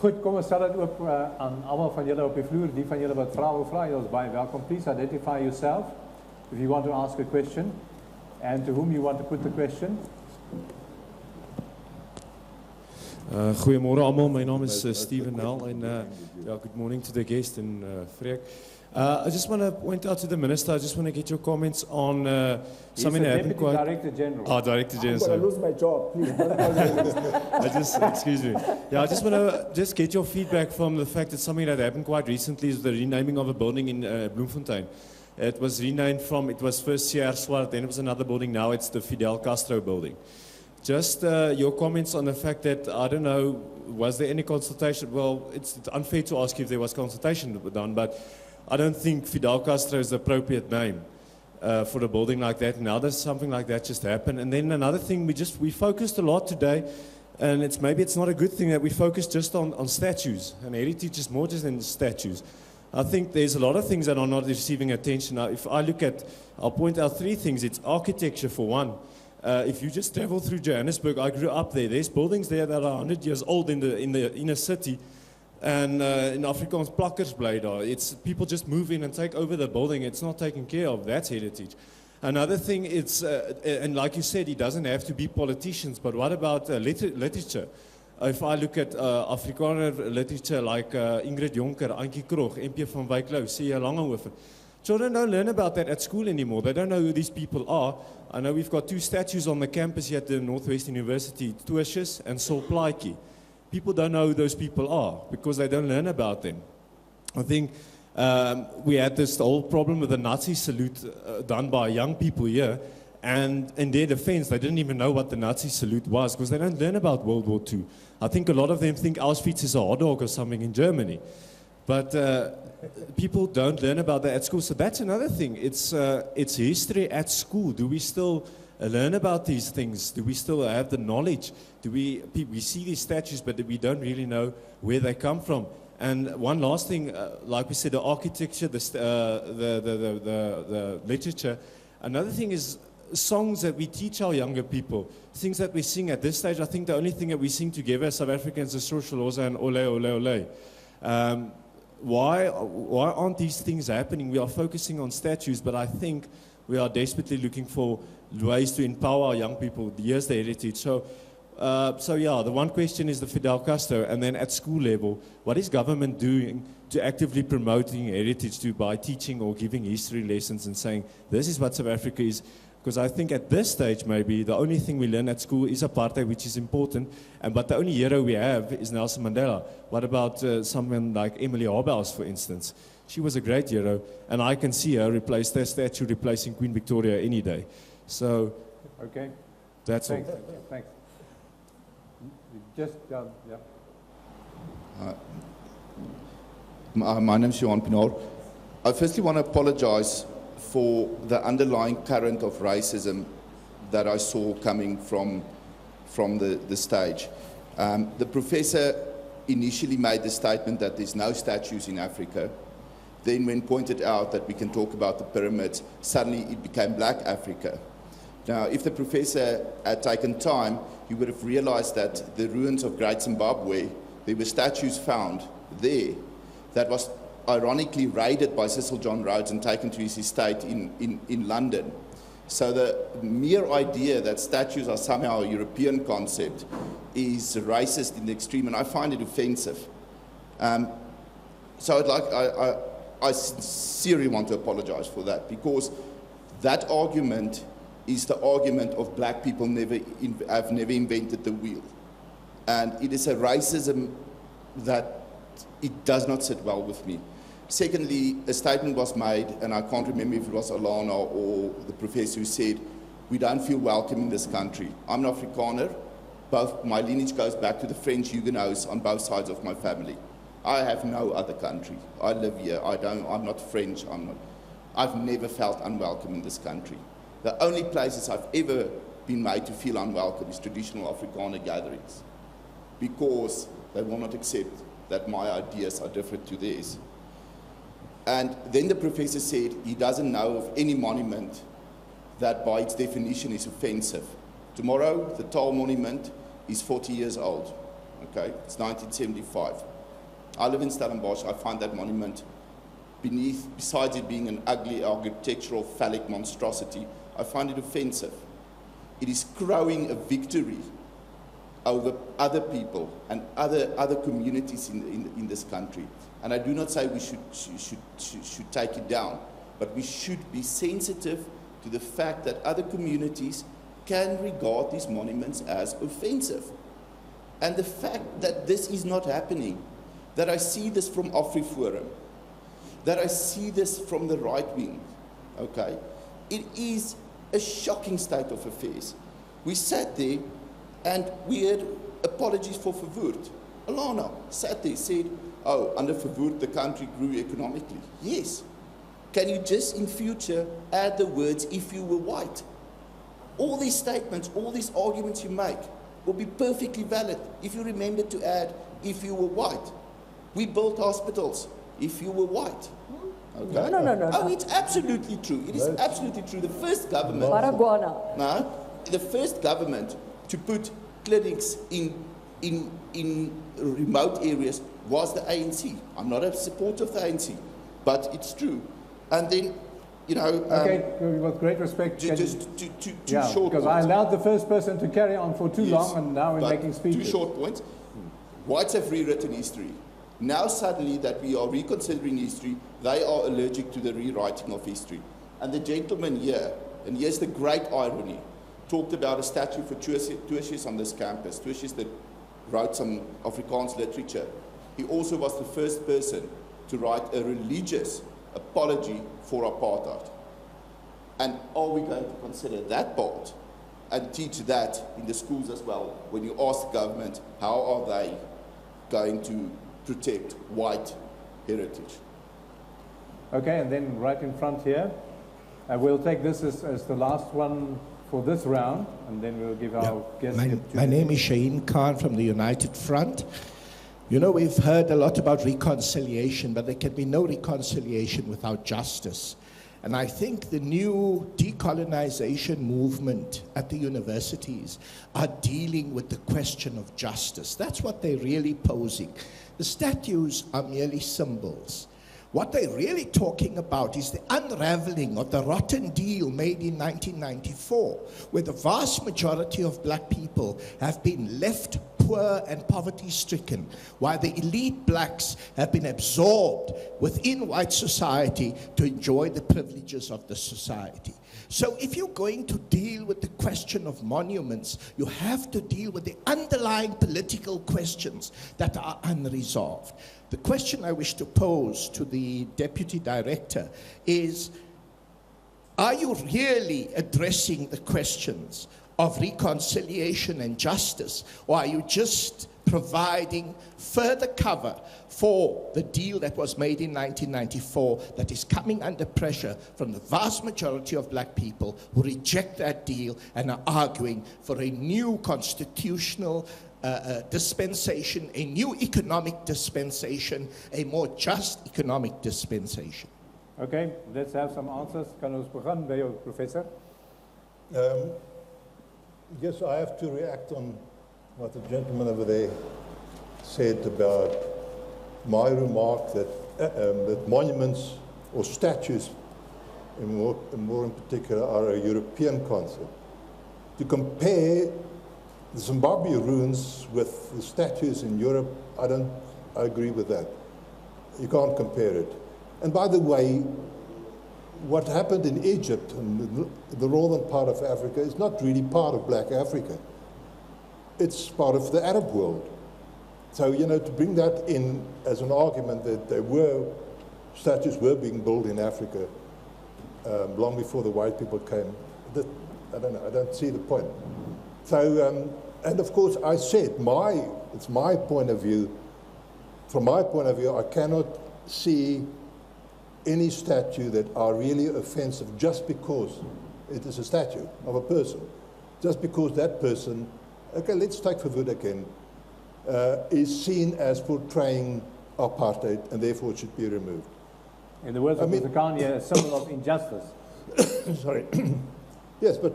Goed, kom ons stel dit oop aan almal van julle op die vloer. Die van julle wat vrae wil vra, julle is baie welkom. Please identify yourself if you want to ask a question. and to whom you want to put the question. Goeiemôre almal, my naam is Stephen Nel and good morning to the guest and Freek. I just want to point out to the Minister, I just want to get your comments on something that happened quite... Director General. Oh, Director General, I'm sorry. going to lose my job, please. Excuse me. Yeah, I just want to get your feedback from the fact that something that happened quite recently is the renaming of a building in Bloemfontein. It was renamed from, it was first Sierra Swart, then it was another building, now it's the Fidel Castro building. Just your comments on the fact that, I don't know, was there any consultation? Well, it's unfair to ask if there was consultation done, but I don't think Fidel Castro is the appropriate name for a building like that. Now there's something like that just happened. And then another thing, we focused a lot today, and maybe it's not a good thing that we focus just on statues, and heritage is more just than statues. I think there's a lot of things that are not receiving attention. Now, if I look at, I'll point out three things. It's architecture for one. If you just travel through Johannesburg, I grew up there. There's buildings there that are 100 years old in the inner city, and in Afrikaans plakkersbly daar. It's people just move in and take over the building. It's not taken care of. That's heritage. Another thing, it's and like you said, it doesn't have to be politicians. But what about literature? If I look at Afrikaner literature like Ingrid Jonker, Antjie Krog, MP van Wyk Lou, C.A. Langehoven. Children don't learn about that at school anymore. They don't know who these people are. I know we've got two statues on the campus here at the Northwest University, Toosius and Sol Plaatjie. People don't know who those people are because they don't learn about them. I think we had this whole problem with the Nazi salute done by young people here. And in their defense, they didn't even know what the Nazi salute was because they don't learn about World War II. I think a lot of them think Auschwitz is a hot dog or something in Germany. But people don't learn about that at school. So that's another thing. It's history at school. Do we still learn about these things? Do we still have the knowledge? We see these statues, but we don't really know where they come from. And one last thing, like we said, the architecture, the literature. Another thing is songs that we teach our younger people, things that we sing at this stage. I think the only thing that we sing together as South Africans is Shosholoza and Ole, Ole, Ole. Why aren't these things happening? We are focusing on statues, but I think we are desperately looking for ways to empower our young people. Here's the heritage. So yeah, the one question is the Fidel Castro, and then at school level, what is government doing to actively promoting heritage by teaching or giving history lessons and saying, this is what South Africa is? Because I think at this stage, maybe, the only thing we learn at school is apartheid, which is important, but the only hero we have is Nelson Mandela. What about someone like Emily Habermas, for instance? She was a great hero, and I can see her replace that statue replacing Queen Victoria any day. So, okay, that's thanks. all. Thanks. Just, yeah. My name is Johan Pinaar. I firstly want to apologize for the underlying current of racism that I saw coming from the stage. The professor initially made the statement that there's no statues in Africa. Then when pointed out that we can talk about the pyramids, suddenly it became Black Africa. Now, if the professor had taken time, he would have realized that the ruins of Great Zimbabwe, there were statues found there that was ironically raided by Cecil John Rhodes and taken to his estate in London. So the mere idea that statues are somehow a European concept is racist in the extreme, and I find it offensive. So I sincerely want to apologize for that, because that argument is the argument of black people have never invented the wheel. And it is a racism that it does not sit well with me. Secondly, a statement was made, and I can't remember if it was Alana or the professor who said, we don't feel welcome in this country. I'm an Afrikaner. My lineage goes back to the French Huguenots on both sides of my family. I have no other country. I live here. I'm not French. I've never felt unwelcome in this country. The only places I've ever been made to feel unwelcome is traditional Afrikaner gatherings, because they will not accept that my ideas are different to theirs. And then the professor said he doesn't know of any monument that by its definition is offensive. Tomorrow, the Taal Monument is 40 years old. Okay, it's 1975. I live in Stellenbosch. I find that monument besides it being an ugly architectural phallic monstrosity, I find it offensive. It is crowing a victory over other people and other communities in this country. And I do not say we should take it down, but we should be sensitive to the fact that other communities can regard these monuments as offensive. And the fact that this is not happening, that I see this from AfriForum, that I see this from the right wing, okay, it is a shocking state of affairs. We sat there and we heard apologies for Verwoerd. Alana sat there, said, oh, under Verwoerd the country grew economically. Yes. Can you just in future add the words, if you were white? All these statements, all these arguments you make will be perfectly valid if you remember to add, if you were white. We built hospitals, if you were white. Okay? No. Oh, it's absolutely true. It is absolutely true. The first government... Paraguana. No, the first government to put clinics in remote areas was the ANC. I'm not a supporter of the ANC, but it's true. And then, you know... Okay, with great respect. Just two yeah, short because points. I allowed the first person to carry on for too Yes, long, and now we're but making speeches. 2 short points. Whites have rewritten history. Now suddenly that we are reconsidering history, they are allergic to the rewriting of history. And the gentleman here, and here's the great irony, talked about a statue for Tertius on this campus, Tertius that wrote some Afrikaans literature. He also was the first person to write a religious apology for apartheid. And are we going to consider that part and teach that in the schools as well? When you ask the government, how are they going to protect white heritage? Okay, and then right in front here. We'll take this as the last one for this round, and then we'll give our guests the opportunity. My name is Shaheen Khan from the United Front. You know, we've heard a lot about reconciliation, but there can be no reconciliation without justice. And I think the new decolonization movement at the universities are dealing with the question of justice. That's what they're really posing. The statues are merely symbols. What they're really talking about is the unraveling of the rotten deal made in 1994, where the vast majority of black people have been left poor and poverty-stricken, while the elite blacks have been absorbed within white society to enjoy the privileges of the society. So if you're going to deal with the question of monuments, you have to deal with the underlying political questions that are unresolved. The question I wish to pose to the Deputy Director is, are you really addressing the questions of reconciliation and justice, or are you just providing further cover for the deal that was made in 1994 that is coming under pressure from the vast majority of black people who reject that deal and are arguing for a new constitutional dispensation, a new economic dispensation, a more just economic dispensation? Okay, let's have some answers. Kan ons begin by jou, Professor? Yes, I have to react on what the gentleman over there said about my remark that, that monuments or statues, and more in particular, are a European concept. To compare the Zimbabwe ruins with the statues in Europe, I agree with that. You can't compare it. And by the way, what happened in Egypt and the northern part of Africa is not really part of black Africa. It's part of the Arab world. So, you know, to bring that in as an argument that statues were being built in Africa long before the white people came, I don't know, I don't see the point. So, and of course, I said, it's my point of view. From my point of view, I cannot see any statue that are really offensive just because it is a statue of a person. Just because that person, okay, let's take Verwoerd again, is seen as portraying apartheid and therefore it should be removed. In the words of Mr. Khan, a symbol of injustice. Sorry. Yes, but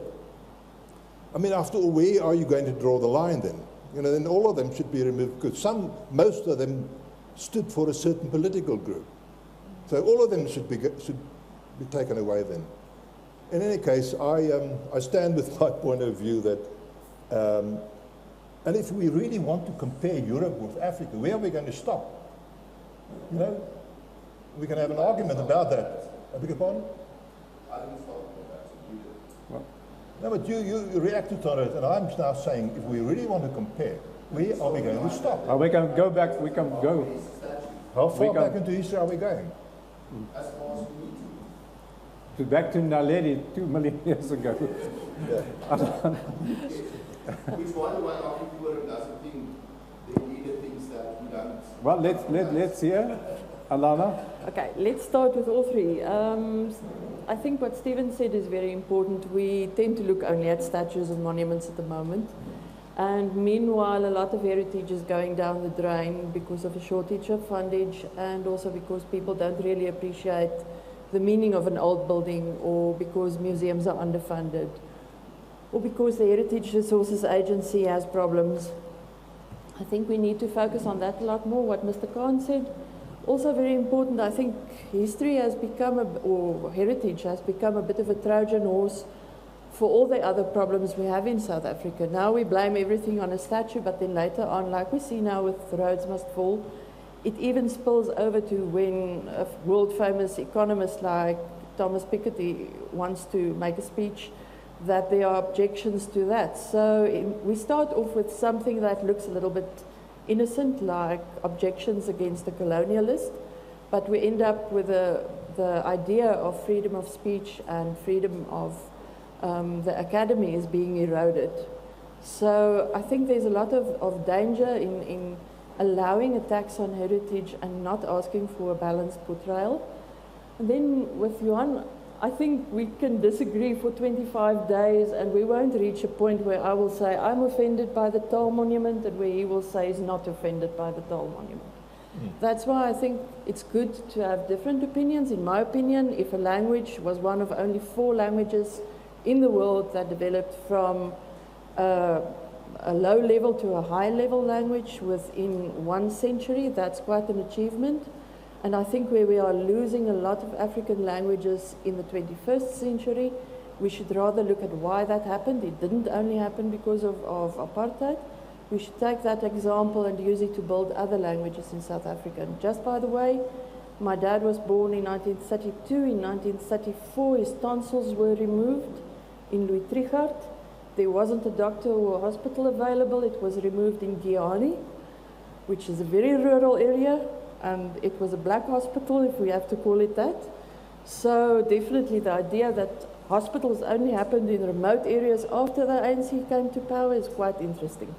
I mean, after all, where are you going to draw the line then? You know, then all of them should be removed because most of them stood for a certain political group. So all of them should be taken away then. In any case, I stand with my point of view that, and if we really want to compare Europe with Africa, where are we going to stop? You know, we can have an argument about that. I beg your pardon? I didn't start with that, so you did. No, but you reacted on it, and I'm now saying if we really want to compare, where are we going to stop? We can go back, we can go. How far we can- back into history are we going? As far as we need Back to Naledi 2 million years ago. to. Which one of people doesn't think they need the things that we don't. Well, let's hear. Alana? Okay, let's start with all three. I think what Stephen said is very important. We tend to look only at statues and monuments at the moment. And meanwhile, a lot of heritage is going down the drain because of a shortage of fundage and also because people don't really appreciate the meaning of an old building, or because museums are underfunded, or because the Heritage Resources Agency has problems. I think we need to focus on that a lot more, what Mr. Khan said. Also very important, I think history has become, or heritage has become a bit of a Trojan horse for all the other problems we have in South Africa. Now we blame everything on a statue, but then later on, like we see now with Rhodes Must Fall, it even spills over to when a world-famous economist like Thomas Piketty wants to make a speech, that there are objections to that. So we start off with something that looks a little bit innocent, like objections against the colonialist, but we end up with the idea of freedom of speech and freedom of the academy is being eroded. So I think there's a lot of danger in allowing attacks on heritage and not asking for a balanced portrayal. And then with Johan, I think we can disagree for 25 days and we won't reach a point where I will say I'm offended by the Taal monument and where he will say he's not offended by the Taal monument. That's why I think it's good to have different opinions. In my opinion, if a language was one of only 4 languages in the world that developed from a low level to a high level language within 1 century, that's quite an achievement. And I think where we are losing a lot of African languages in the 21st century, we should rather look at why that happened. It didn't only happen because of apartheid. We should take that example and use it to build other languages in South Africa. And just by the way, my dad was born in 1932. In 1934, his tonsils were removed in Louis Trichardt. There wasn't a doctor or a hospital available. It was removed in Giyani, which is a very rural area, and it was a black hospital, if we have to call it that. So definitely the idea that hospitals only happened in remote areas after the ANC came to power is quite interesting.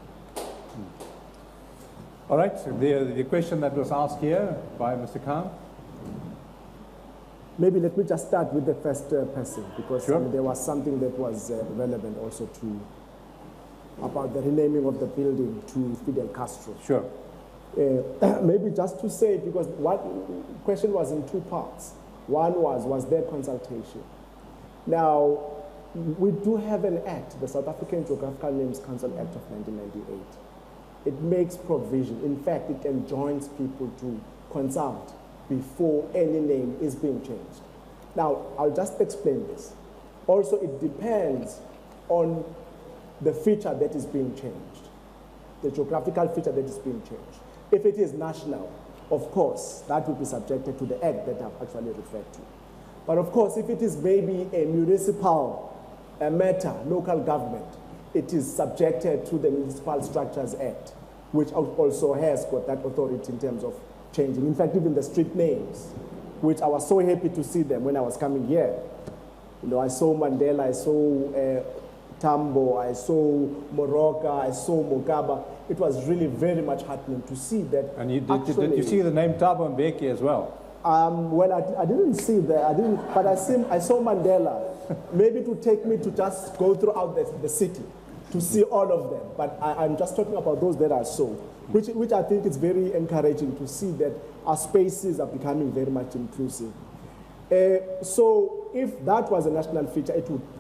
All right, so the question that was asked here by Mr. Khan. Maybe let me just start with the first person, because Sure. there was something that was relevant also to about the renaming of the building to Fidel Castro. Sure. Maybe just to say, because one question was in 2 parts. One was there consultation? Now, we do have an act, the South African Geographical Names Council Act of 1998. It makes provision. In fact, it enjoins people to consult before any name is being changed. Now, I'll just explain this. Also, it depends on the feature that is being changed, the geographical feature that is being changed. If it is national, of course, that will be subjected to the act that I've actually referred to. But of course, if it is maybe a municipal matter, local government, it is subjected to the Municipal Structures Act, which also has got that authority in terms of changing. In fact, even the street names, which I was so happy to see them when I was coming here. You know, I saw Mandela, I saw Tambo, I saw Moroka, I saw Mugabe. It was really very much heartening to see that. And did you see the name Thabo Mbeki as well? Well, I didn't see that. But I saw Mandela. Maybe to take me to just go throughout the city to see all of them. But I'm just talking about those that I saw, which I think is very encouraging to see that our spaces are becoming very much inclusive. So if that was a national feature,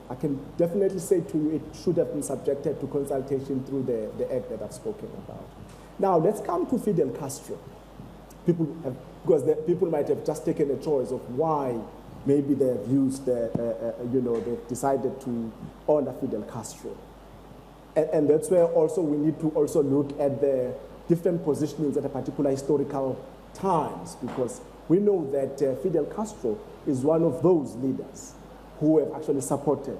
I can definitely say to you, it should have been subjected to consultation through the act that I've spoken about. Now, let's come to Fidel Castro. People might have just taken a choice of why maybe they've used, they've decided to honor Fidel Castro. And that's where also we need to also look at the different positionings at a particular historical times, because we know that Fidel Castro is one of those leaders who have actually supported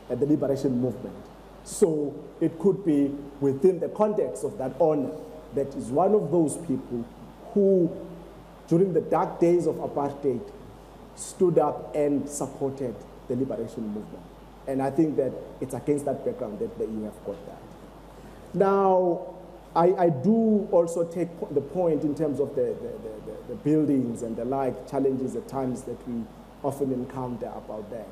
the liberation movement. So it could be within the context of that honor that is one of those people who, during the dark days of apartheid, stood up and supported the liberation movement. And I think that it's against that background that you have got that. Now, I do also take the point in terms of the buildings and the like challenges at times that we often encounter about that.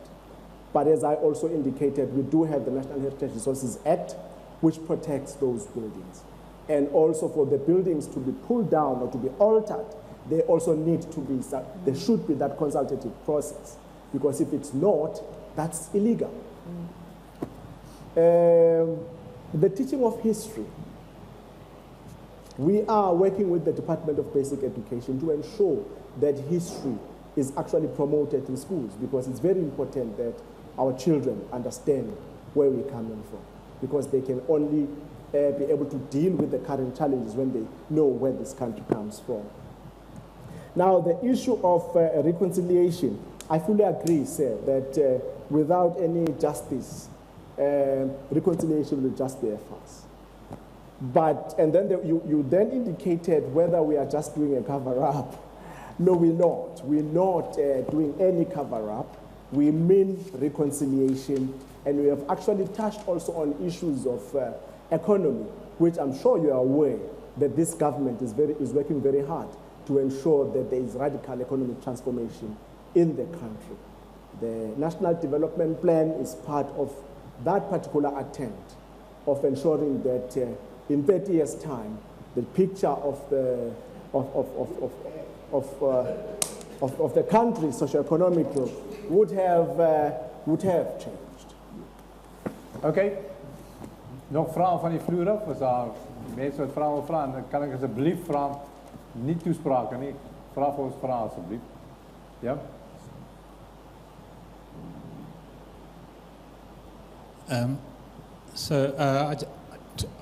But as I also indicated, we do have the National Heritage Resources Act, which protects those buildings. And also for the buildings to be pulled down or to be altered, they also need to be, there should be that consultative process. Because if it's not, that's illegal. The teaching of history. We are working with the Department of Basic Education to ensure that history is actually promoted in schools, because it's very important that our children understand where we're coming from, because they can only be able to deal with the current challenges when they know where this country comes from. Now, the issue of reconciliation, I fully agree, sir, that without any justice, reconciliation will just be a farce. But, and then you then indicated whether we are just doing a cover-up. No, we're not. We're not doing any cover-up. We mean reconciliation, and we have actually touched also on issues of economy, which I'm sure you are aware that this government is working very hard to ensure that there is radical economic transformation in the country. The National Development Plan is part of that particular attempt of ensuring that in 30 years' time, the picture of the country, socioeconomic growth, would have changed. Okay. Nog vragen van die vloer af? Als daar mensen wat vragen wil vragen, dan kan ik alsjeblieft vragen. Niet toespraken, nee. Vraag voor ons vragen, alsjeblieft. Ja?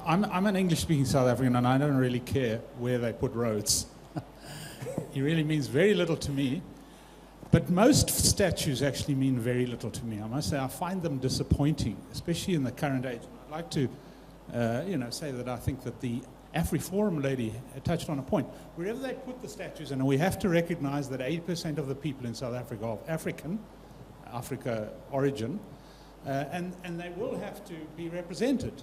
I'm an English-speaking South African, and I don't really care where they put roads. It really means very little to me. But most statues actually mean very little to me. I must say, I find them disappointing, especially in the current age. I'd like to, say that I think that the AfriForum lady touched on a point. Wherever they put the statues, and we have to recognize that 80% of the people in South Africa are of Africa origin, and they will have to be represented.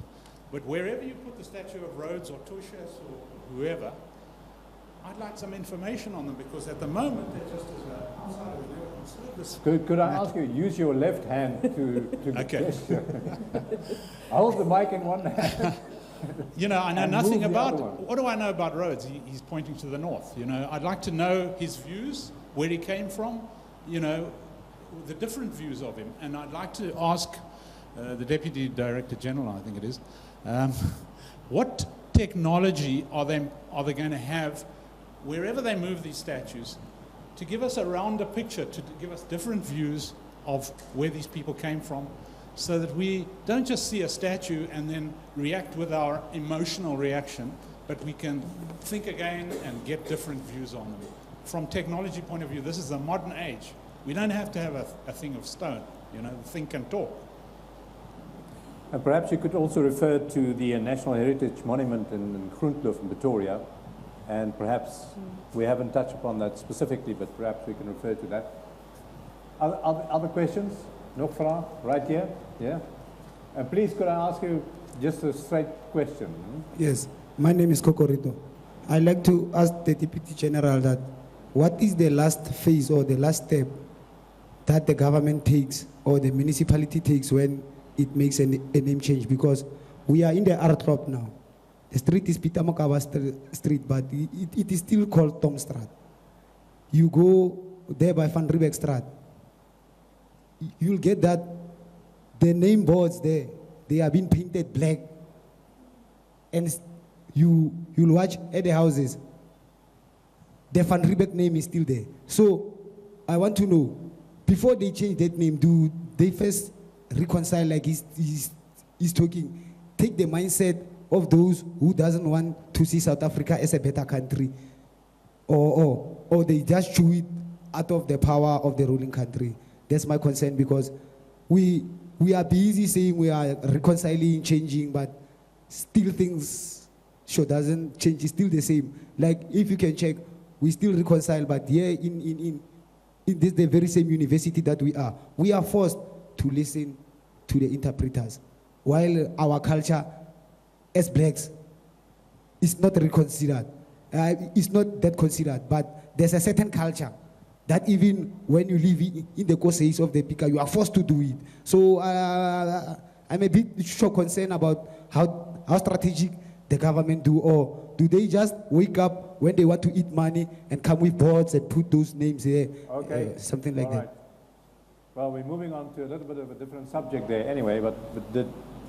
But wherever you put the statue of Rhodes or Tushas or whoever, I'd like some information on them, because at the moment they're just as outside of the service. Could I ask you, use your left hand to Okay. gesture. Hold the mic in one hand. I know And nothing move the about, other one. what do I know about Rhodes? He's pointing to the north. I'd like to know his views, where he came from, the different views of him. And I'd like to ask the Deputy Director General, I think it is, what technology are they going to have wherever they move these statues to give us a rounder picture, to give us different views of where these people came from, so that we don't just see a statue and then react with our emotional reaction, but we can think again and get different views on them. From technology point of view, this is a modern age. We don't have to have a thing of stone, think and talk. And perhaps you could also refer to the National Heritage Monument in Groenkloof in Pretoria, and perhaps we haven't touched upon that specifically, but perhaps we can refer to that. Other questions? Nog vraag? Right here? Yeah? And please, could I ask you just a straight question? Yes, my name is Kokorito. I'd like to ask the Deputy General that what is the last phase or the last step that the government takes or the municipality takes when it makes a name change? Because we are in the Artrop now. The street is Peter Mokaba Street, but it is still called Tomstraat. You go there by Van Riebeck Straat, you'll get that the name boards there, they are being painted black. And you'll watch at the houses, the Van Riebeck name is still there. So I want to know, before they change that name, do they first reconcile like he's talking? Take the mindset of those who doesn't want to see South Africa as a better country, or they just chew it out of the power of the ruling country. That's my concern, because we are busy saying we are reconciling, changing, but still things doesn't change. It's still the same. Like if you can check, we still reconcile, but here in this the very same university that we are forced to listen to the interpreters, while our culture as blacks is not reconsidered. It's not that considered, but there's a certain culture that even when you live in the courses of the Pika, you are forced to do it. So I'm a bit concerned about how strategic the government do, or do they just wake up when they want to eat money and come with boards and put those names there, something like that. Well, we're moving on to a little bit of a different subject there anyway, but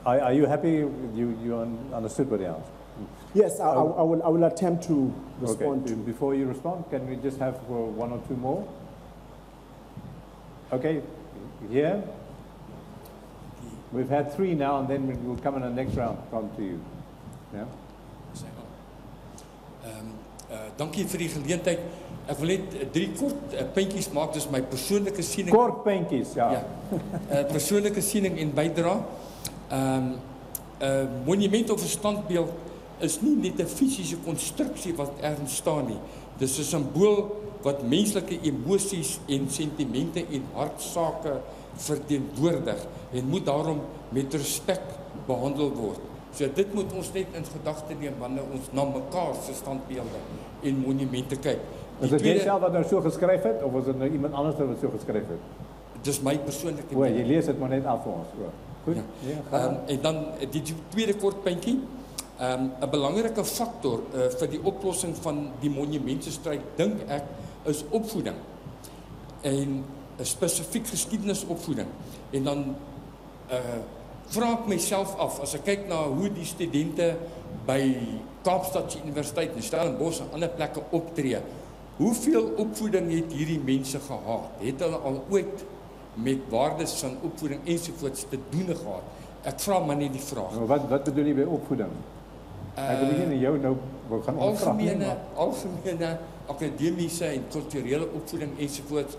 are you happy? You understood what he asked? Yes, I will attempt to respond. Okay. Before you respond, can we just have one or two more? Okay, here. We've had 3 now, and then we'll come in the next round. Come to you. Yeah. Dankie vir die geleentheid. Ek wil net 3 kort puntjies maak, dis my persoonlike siening. Kort puntjies, ja. Ja. Persoonlike siening en bydra. Monument of 'n standbeeld is nie net 'n fisiese konstruksie wat ergens staan nie. Dis 'n simbool wat menslike emosies en sentimente en hartsake verteenwoordig en moet daarom met respek behandel word. So dit moet ons net in gedagte neem wanneer ons na mekaar se standbeelde en monumente kyk. Is dit jy self wat nou so geskryf het, of was dit nou iemand anders wat so geskryf het? Dis my persoonlike mening. Jy lees dit maar net af vir ons. Goed. Ja. En dan die tweede kort puntjie. 'n Belangrike faktor vir die oplossing van die monumentestryd, dink ek, is opvoeding. En spesifiek geskiedenisopvoeding. En dan vra ek myself af, as ek kyk na hoe die studente by Kaapstadse Universiteit en Stellenbosch en ander plekke optree, hoeveel opvoeding het hierdie mense gehad? Het hulle al ooit met waardes van opvoeding ensovoorts te doen gehad? Ek vra maar net die vraag. Wat bedoel jy by opvoeding? Ek wil nie jou nou gaan ondervra. Algemene akademiese en kulturele opvoeding ensovoorts.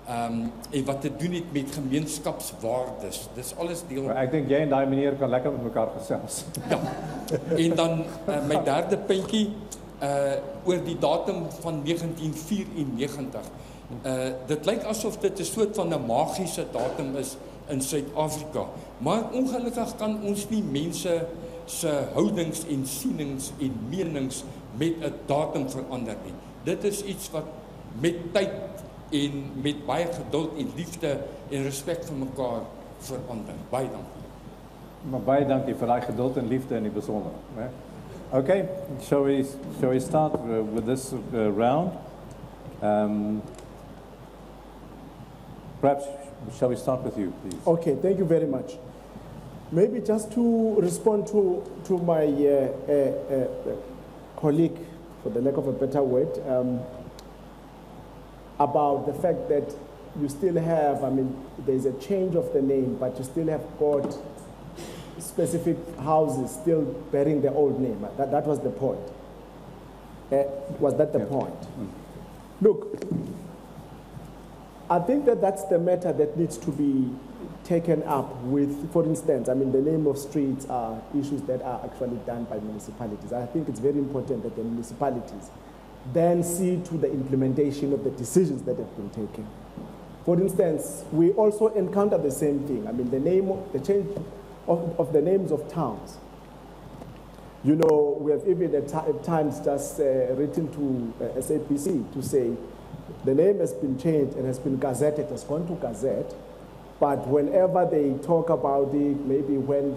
En wat te doen het met gemeenskapswaardes. Dis alles deel. Ek dink jy en daai meneer kan lekker met mekaar gesels. Ja. En dan my derde puntjie oor die datum van 1994. Dit lyk asof dit 'n soort van 'n magiese datum is in Suid-Afrika. Maar ongelukkig kan ons nie mense se houdings en sienings en menings met 'n datum verander nie. Dit is iets wat met tyd en met baie geduld en liefde en respek vir mekaar verander. Baie dankie. Maar baie dankie vir daai geduld en liefde in die besonder. Okay, shall we start with this round? Perhaps shall we start with you, please? Okay, thank you very much. Maybe just to respond to my colleague, for the lack of a better word, about the fact that you still have, there's a change of the name, but you still have got specific houses still bearing the old name. That was the point. Was that the point? Look, I think that's the matter that needs to be taken up with, for instance, the name of streets are issues that are actually done by municipalities. I think it's very important that the municipalities then see to the implementation of the decisions that have been taken. For instance, we also encounter the same thing. The change of the names of towns. We have even at times just written to SAPC to say the name has been changed and has been gazetted, has gone to Gazette, but whenever they talk about it, maybe when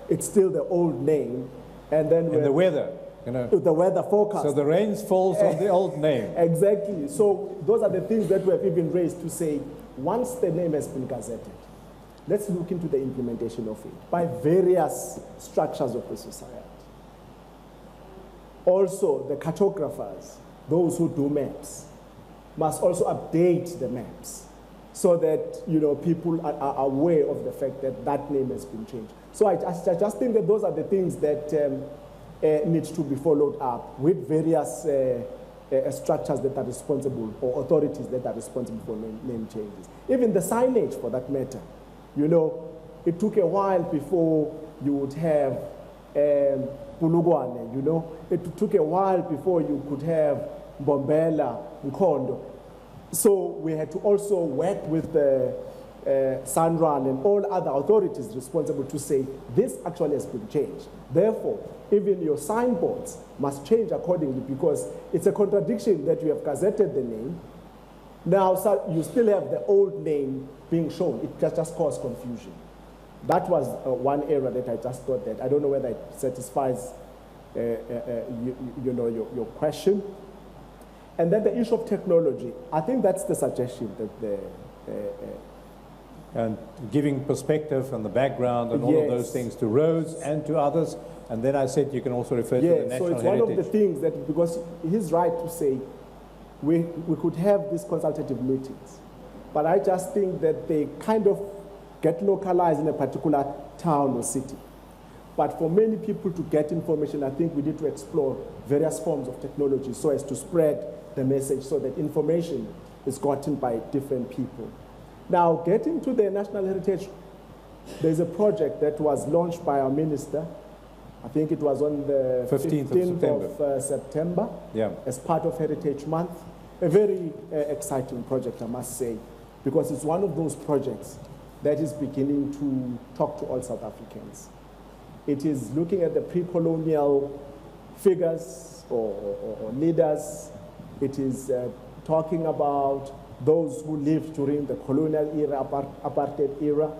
it's still the old name, and then the weather. The weather forecast. So the rain falls on the old name. Exactly. So those are the things that we have even raised to say, once the name has been gazetted, let's look into the implementation of it by various structures of the society. Also, the cartographers, those who do maps, must also update the maps so that, you know, people are aware of the fact that that name has been changed. So I just think that those are the things that need to be followed up with various structures that are responsible, or authorities that are responsible for name changes. Even the signage, for that matter. You know, it took a while before you would have Pulugwane, you know. It took a while before you could have Bombela, Mkondo. So we had to also work with the Sanral and all other authorities responsible to say, this actually has been changed. Therefore, even your signboards must change accordingly, because it's a contradiction that you have gazetted the name. Now, so you still have the old name being shown. It just caused confusion. That was one area that I just thought that. I don't know whether it satisfies your question. And then the issue of technology. I think that's the suggestion that the... and giving perspective and the background and all of those things to roads and to others. And then I said you can also refer to the national heritage. So it's one of the things that, because he's right to say, we could have these consultative meetings. But I just think that they kind of get localized in a particular town or city. But for many people to get information, I think we need to explore various forms of technology so as to spread the message, so that information is gotten by different people. Now, getting to the National Heritage, there's a project that was launched by our minister. I think it was on the 15th of September, as part of Heritage Month. A very exciting project, I must say, because it's one of those projects that is beginning to talk to all South Africans. It is looking at the pre-colonial figures or leaders. It is talking about those who lived during the colonial era, apartheid era.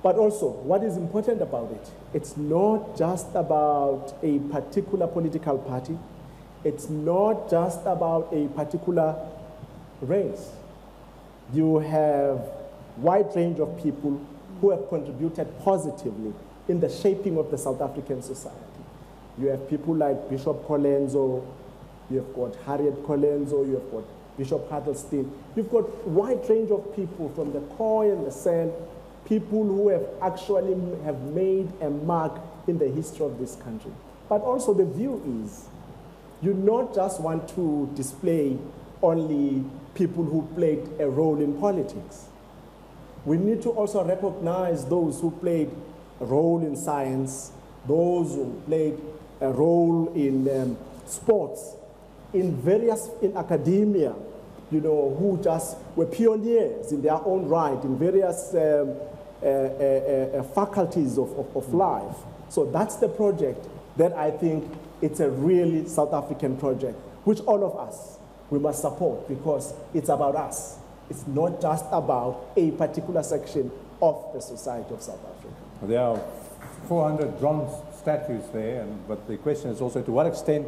But also, what is important about it, it's not just about a particular political party. It's not just about a particular race. You have a wide range of people who have contributed positively in the shaping of the South African society. You have people like Bishop Colenso, you have got Harriet Colenso, you have got Bishop Huddleston. You've got a wide range of people from the Khoi and the San, people who have actually have made a mark in the history of this country. But also the view is, you not just want to display only people who played a role in politics. We need to also recognize those who played a role in science, those who played a role in sports, in academia, you know, who just were pioneers in their own right, in various faculties of life. So that's the project that I think it's a really South African project, which all of us, we must support, because it's about us. It's not just about a particular section of the society of South Africa. There are 400 bronze statues there, but the question is also, to what extent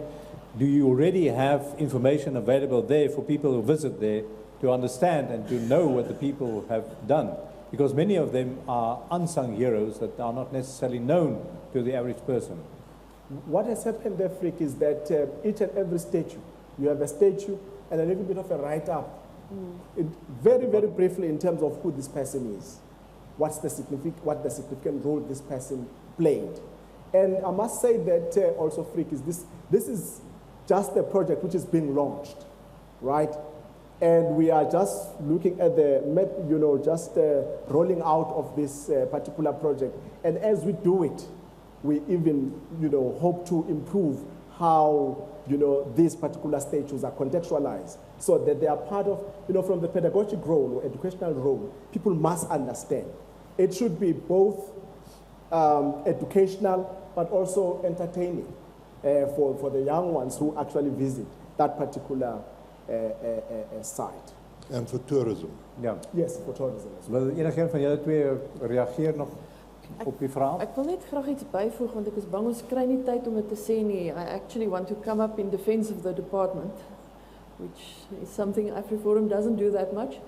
do you already have information available there for people who visit there to understand and to know what the people have done? Because many of them are unsung heroes that are not necessarily known to the average person. What has happened there, Frick, is that each and every statue, you have a statue and a little bit of a write-up. Very, very briefly in terms of who this person is, what the significant role this person played. And I must say that also, Frick, is this is just a project which is being launched, right? And we are just looking at the, rolling out of this particular project. And as we do it, we even, hope to improve how, these particular statues are contextualized, so that they are part of, from the pedagogic role or educational role, people must understand. It should be both educational, but also entertaining for the young ones who actually visit that particular site. And for tourism. Ja. Yes, for tourism as well. Wil enigeen van julle twee reageer nog op die vraag? Ek wil net graag iets byvoeg, want ek is bang ons kry nie tyd om dit te sê nie. I actually want to come up in defense of the department, which is something AfriForum doesn't do that much.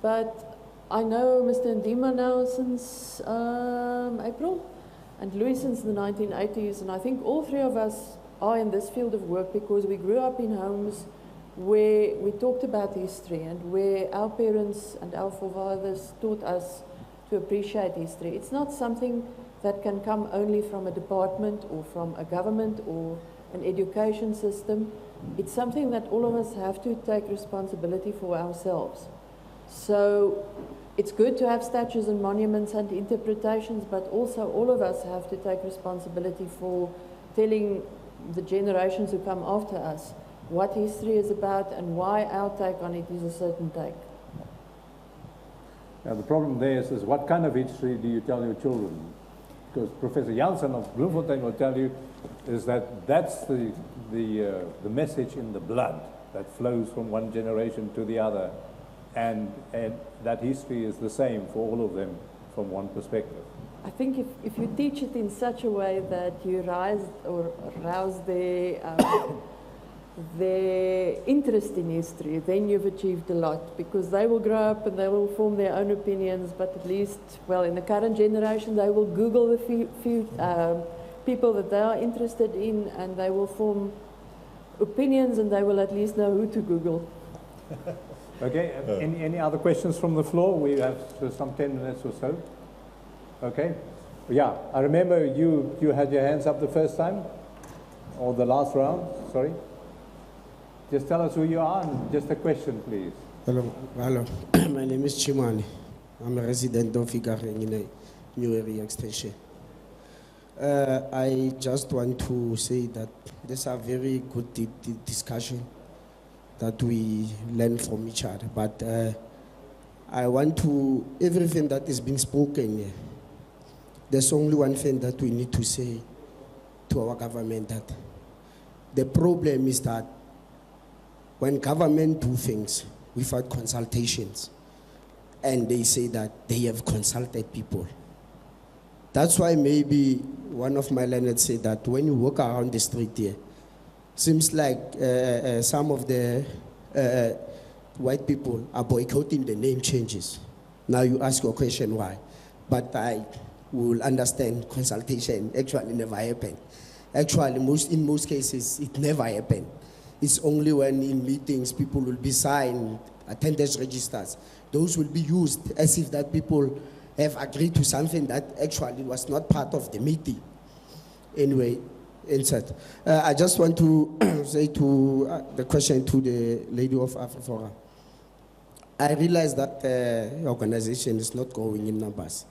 But I know Mr. Ndima now since April, and Louis since the 1980s, and I think all three of us are in this field of work because we grew up in homes where we talked about history and where our parents and our forefathers taught us to appreciate history. It's not something that can come only from a department or from a government or an education system. It's something that all of us have to take responsibility for ourselves. So it's good to have statues and monuments and interpretations, but also all of us have to take responsibility for telling the generations who come after us what history is about and why our take on it is a certain take. Now the problem there is what kind of history do you tell your children? Because Professor Jansen of Bloemfontein will tell you is that that's the message in the blood that flows from one generation to the other, and that history is the same for all of them from one perspective. I think if you teach it in such a way that you rouse their interest in history, then you've achieved a lot, because they will grow up and they will form their own opinions, but at least, well, in the current generation, they will Google the few people that they are interested in, and they will form opinions, and they will at least know who to Google. Okay, any other questions from the floor? We have some 10 minutes or so. Okay, yeah, I remember you had your hands up the first time, or the last round, sorry. Just tell us who you are and just a question, please. Hello. My name is Chimani. I'm a resident of Igareng in a new area extension. I just want to say that this is a very good discussion that we learn from each other. But I want to, everything that is being spoken here, there's only one thing that we need to say to our government, that the problem is that when government do things without consultations, and they say that they have consulted people. That's why maybe one of my learners said that when you walk around the street here, seems like some of the white people are boycotting the name changes. Now you ask your question why, but I will understand consultation actually never happened. Actually, in most cases, it never happened. It's only when in meetings people will be signed attendance registers. Those will be used as if that people have agreed to something that actually was not part of the meeting. Anyway, insert. I just want to say to the question to the lady of AfriForum. I realize that the organization is not growing in numbers.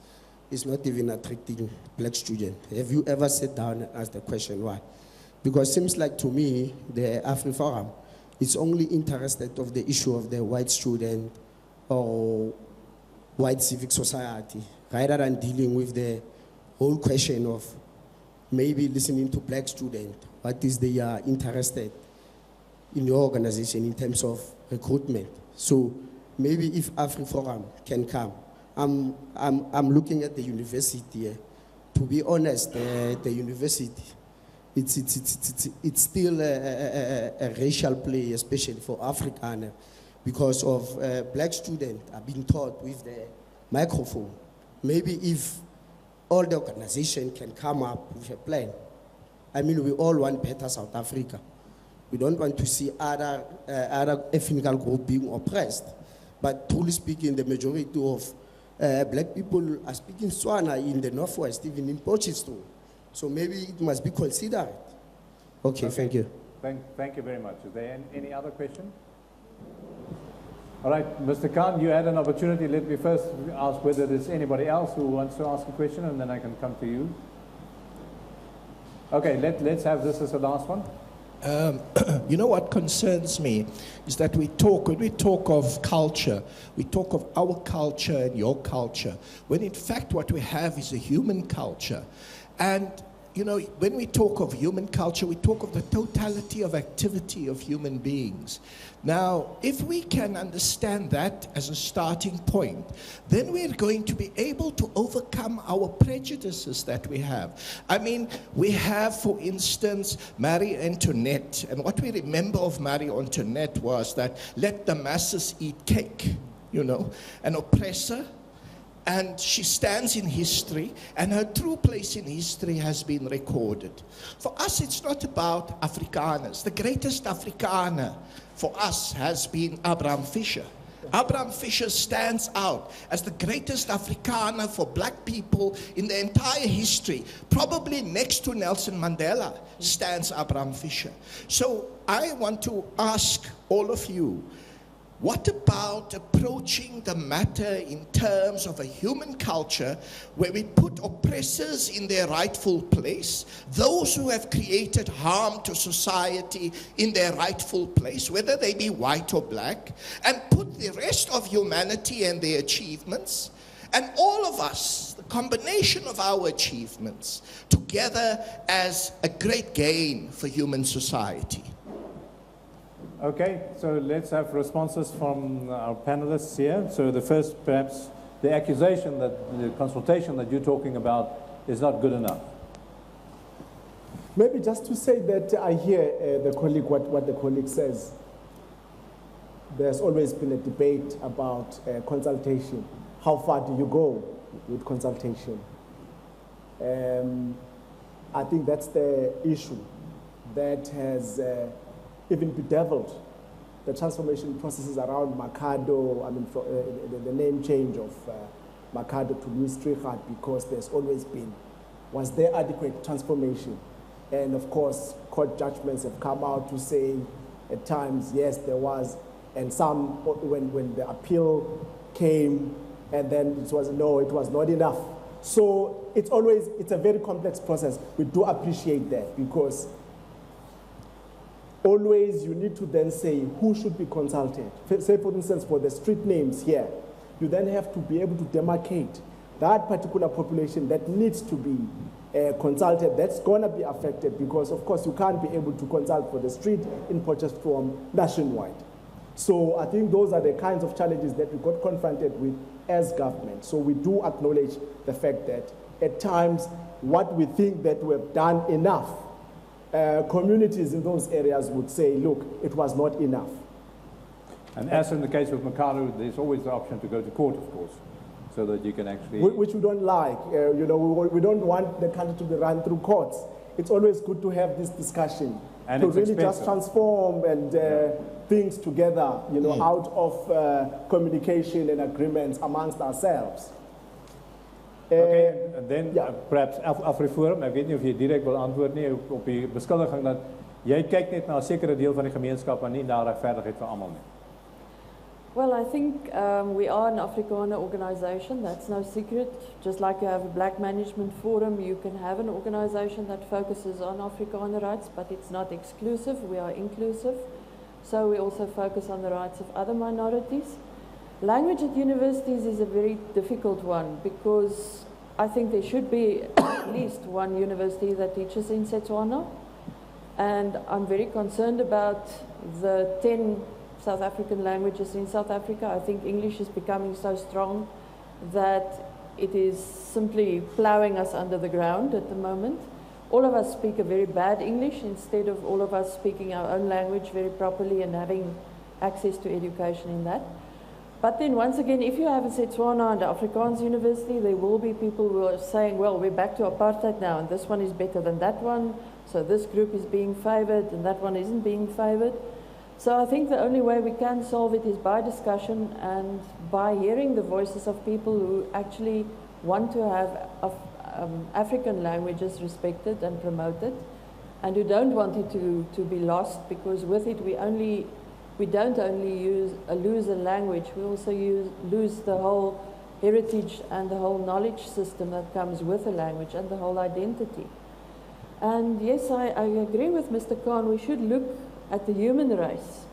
It's not even attracting black students. Have you ever sat down and asked the question why? Because it seems like to me, the AfriForum is only interested of the issue of the white student or white civic society, rather than dealing with the whole question of maybe listening to black students, what is they are interested in your organization in terms of recruitment. So maybe if AfriForum can come, I'm looking at the university. To be honest, the university, it's still a racial play, especially for Afrikaner, because of black students are being taught with the microphone. Maybe if all the organization can come up with a plan. I mean, we all want better South Africa. We don't want to see other ethnic groups being oppressed. But truly speaking, the majority of black people are speaking Tswana in the Northwest, even in Potchefstroom. So maybe it must be considered. Okay, thank you. Thank you very much. Is there any other question? All right, Mr. Khan, you had an opportunity. Let me first ask whether there's anybody else who wants to ask a question, and then I can come to you. Okay, let's have this as the last one. You know what concerns me is that when we talk of culture, we talk of our culture and your culture, when in fact what we have is a human culture. And you know, when we talk of human culture, we talk of the totality of activity of human beings. Now, if we can understand that as a starting point, then we're going to be able to overcome our prejudices that we have. I mean, we have, for instance, Marie Antoinette, and what we remember of Marie Antoinette was that let the masses eat cake, you know, an oppressor, and she stands in history, and her true place in history has been recorded. For us, it's not about Afrikaners. The greatest Afrikaner for us has been Abraham Fischer. Abraham Fischer stands out as the greatest Afrikaner for black people in the entire history. Probably next to Nelson Mandela stands Abraham Fischer. So I want to ask all of you, what about approaching the matter in terms of a human culture where we put oppressors in their rightful place, those who have created harm to society in their rightful place, whether they be white or black, and put the rest of humanity and their achievements, and all of us, the combination of our achievements, together as a great gain for human society? Okay, so let's have responses from our panelists here. So the first, perhaps, the accusation that the consultation that you're talking about is not good enough. Maybe just to say that I hear the colleague, what the colleague says. There's always been a debate about consultation. How far do you go with consultation? I think that's the issue that has even bedeviled the transformation processes around Makhado, I mean, the name change of Makhado to Louis Trichardt, because there's always been, was there adequate transformation? And of course, court judgments have come out to say at times, yes, there was, and some, when the appeal came, and then it was, no, it was not enough. So it's a very complex process. We do appreciate that, because always you need to then say who should be consulted. Say, for instance, for the street names here, you then have to be able to demarcate that particular population that needs to be consulted, that's going to be affected, because, of course, you can't be able to consult for the street in Potchefstroom nationwide. So I think those are the kinds of challenges that we got confronted with as government. So we do acknowledge the fact that at times what we think that we have done enough, communities in those areas would say, look, it was not enough. And as in the case of Makhado, there's always the option to go to court, of course, so that you can actually... Which we don't like. We don't want the country to be run through courts. It's always good to have this discussion, and to really just transform and things together, out of communication and agreements amongst ourselves. Okay, and then perhaps Afriforum, ek weet nie of jy direk wil antwoord nie op die beskuldiging dat jy kyk net na 'n sekere deel van die gemeenskap en nie na regverdigheid vir almal nie. Well, I think we are an Afrikaner organization, that's no secret. Just like you have a Black Management Forum, you can have an organization that focuses on Afrikaner rights, but it's not exclusive, we are inclusive. So we also focus on the rights of other minorities. Language at universities is a very difficult one, because I think there should be at least one university that teaches in Setswana. And I'm very concerned about the 10 South African languages in South Africa. I think English is becoming so strong that it is simply plowing us under the ground at the moment. All of us speak a very bad English instead of all of us speaking our own language very properly and having access to education in that. But then once again, if you have a Setswana and Afrikaans university, there will be people who are saying, well, we're back to apartheid now, and this one is better than that one, so this group is being favored and that one isn't being favored. So I think the only way we can solve it is by discussion and by hearing the voices of people who actually want to have African languages respected and promoted, and who don't want it to be lost, because with it we don't only lose a language, we also lose the whole heritage and the whole knowledge system that comes with a language and the whole identity. And yes, I agree with Mr. Khan, we should look at the human race.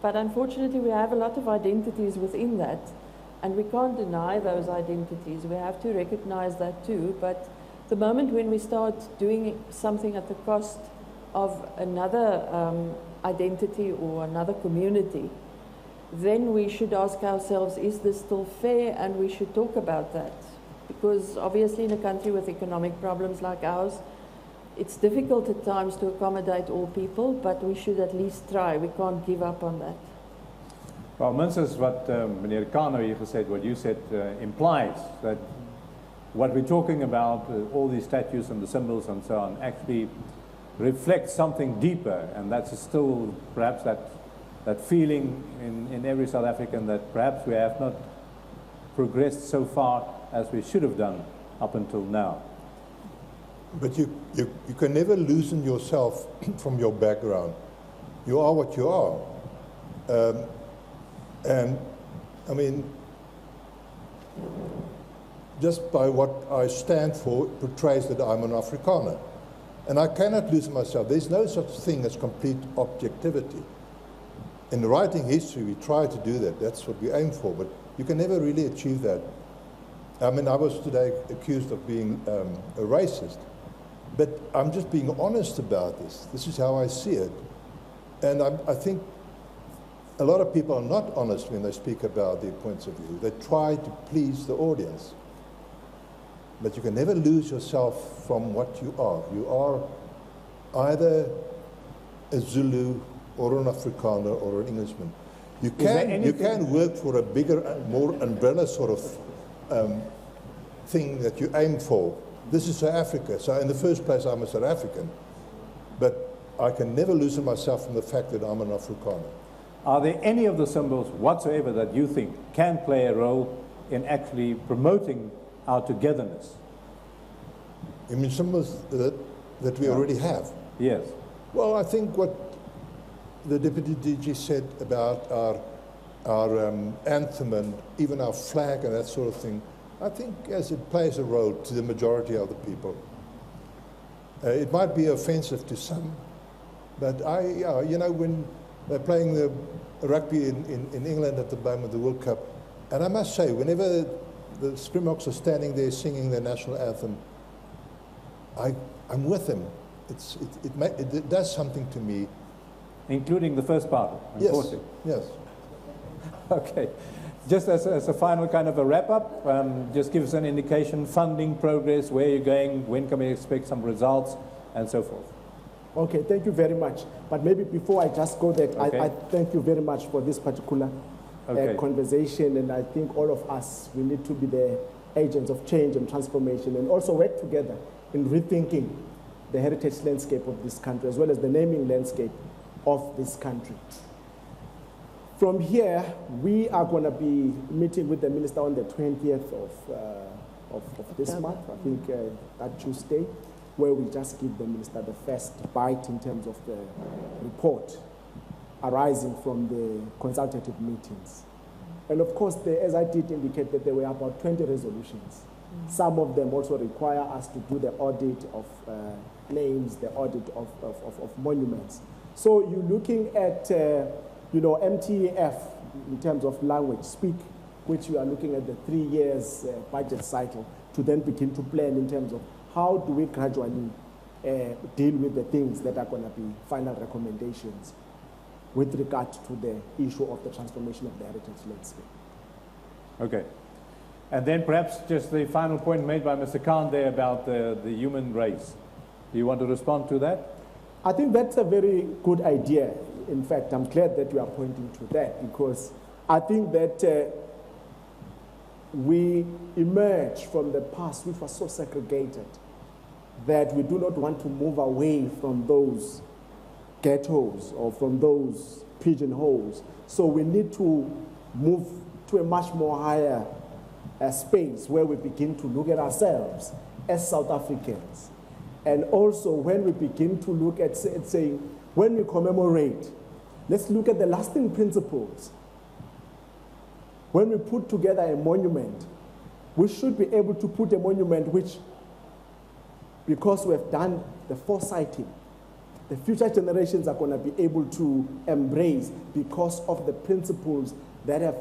But unfortunately, we have a lot of identities within that, and we can't deny those identities. We have to recognize that too. But the moment when we start doing something at the cost of another identity or another community, then we should ask ourselves, is this still fair? And we should talk about that. Because obviously in a country with economic problems like ours, it's difficult at times to accommodate all people, but we should at least try. We can't give up on that. Well, minstens wat meneer Kano hier gesê het, what you said implies that what we're talking about, all these statues and the symbols and so on, actually reflects something deeper, and that's still perhaps that feeling in every South African that perhaps we have not progressed so far as we should have done up until now. But you can never loosen yourself from your background. You are what you are. And I mean, just by what I stand for portrays that I'm an Afrikaner. And I cannot lose myself. There's no such thing as complete objectivity. In writing history, we try to do that. That's what we aim for, but you can never really achieve that. I mean, I was today accused of being a racist, but I'm just being honest about this. This is how I see it. And I think a lot of people are not honest when they speak about their points of view. They try to please the audience. But you can never lose yourself from what you are. You are either a Zulu or an Afrikaner or an Englishman. You can work for a bigger, more umbrella sort of thing that you aim for. This is South Africa. So in the first place, I'm a South African. But I can never loosen myself from the fact that I'm an Afrikaner. Are there any of the symbols whatsoever that you think can play a role in actually promoting our togetherness? You mean symbols that we already have? Yes. Well, I think what the Deputy DG said about our anthem and even our flag and that sort of thing, I think as it plays a role to the majority of the people. It might be offensive to some, but you know, when they're playing the rugby in England at the moment, the World Cup, and I must say, whenever the Springboks are standing there singing their national anthem, I'm with them. It does something to me. Including the first part? Yes, yes. Okay. Just as a final kind of a wrap-up, just give us an indication, funding, progress, where you're going, when can we expect some results, and so forth. Okay, thank you very much. But maybe before I just go there, Okay. I thank you very much for this particular conversation, and I think all of us, we need to be the agents of change and transformation, and also work together in rethinking the heritage landscape of this country, as well as the naming landscape of this country. From here, we are going to be meeting with the minister on the 20th of this month, I think that Tuesday, where we just give the minister the first bite in terms of the report arising from the consultative meetings. And of course, as I did indicate that there were about 20 resolutions. Some of them also require us to do the audit of names, the audit of monuments. So you're looking at MTF in terms of language, speak, which you are looking at the 3 years budget cycle to then begin to plan in terms of how do we gradually deal with the things that are going to be final recommendations with regard to the issue of the transformation of the heritage landscape. Okay. And then perhaps just the final point made by Mr. Khan there about the human race. Do you want to respond to that? I think that's a very good idea. In fact, I'm glad that you are pointing to that, because I think that we emerge from the past, which was so segregated, that we do not want to move away from those ghettos or from those pigeonholes. So we need to move to a much more higher space where we begin to look at ourselves as South Africans. And also when we begin to look at saying, when we commemorate, let's look at the lasting principles. When we put together a monument, we should be able to put a monument which, because we have done the foresighting, the future generations are going to be able to embrace because of the principles that have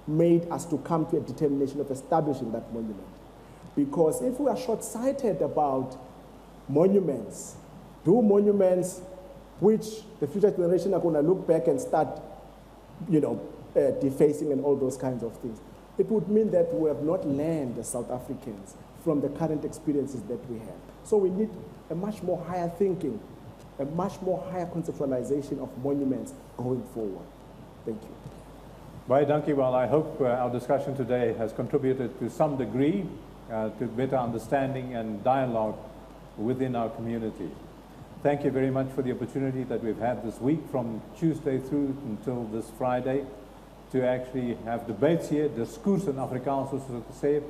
made us to come to a determination of establishing that monument. Because if we are short-sighted about monuments, do monuments which the future generation are going to look back and start, defacing and all those kinds of things, it would mean that we have not learned as South Africans from the current experiences that we have. So we need a much more higher thinking, a much more higher conceptualization of monuments going forward. Thank you. Baie dankie. Well, I hope our discussion today has contributed to some degree to better understanding and dialogue within our community. Thank you very much for the opportunity that we've had this week from Tuesday through until this Friday to actually have debates here, diskurs in Afrikaans soos ons dit sê.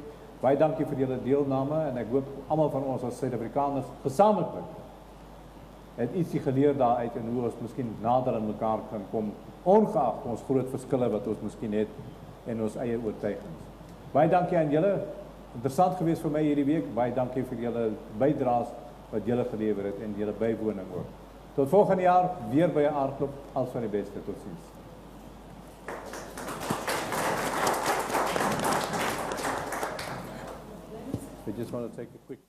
Baie dankie vir julle deelname en ek hoop almal van ons as Suid-Afrikaners gesamentlik het ietsie geleer daaruit en hoe ons miskien nader aan mekaar kan kom, ongeag ons groot verskille wat ons miskien het en ons eie oortuigings. Baie dankie aan julle. Interessant geweest vir my hierdie week. Baie dankie vir julle bydraes wat julle gelewer het en julle bywoning ook. Tot volgende jaar weer by 'n aardklop. Alles van die beste. Totsiens. I just want to take a quick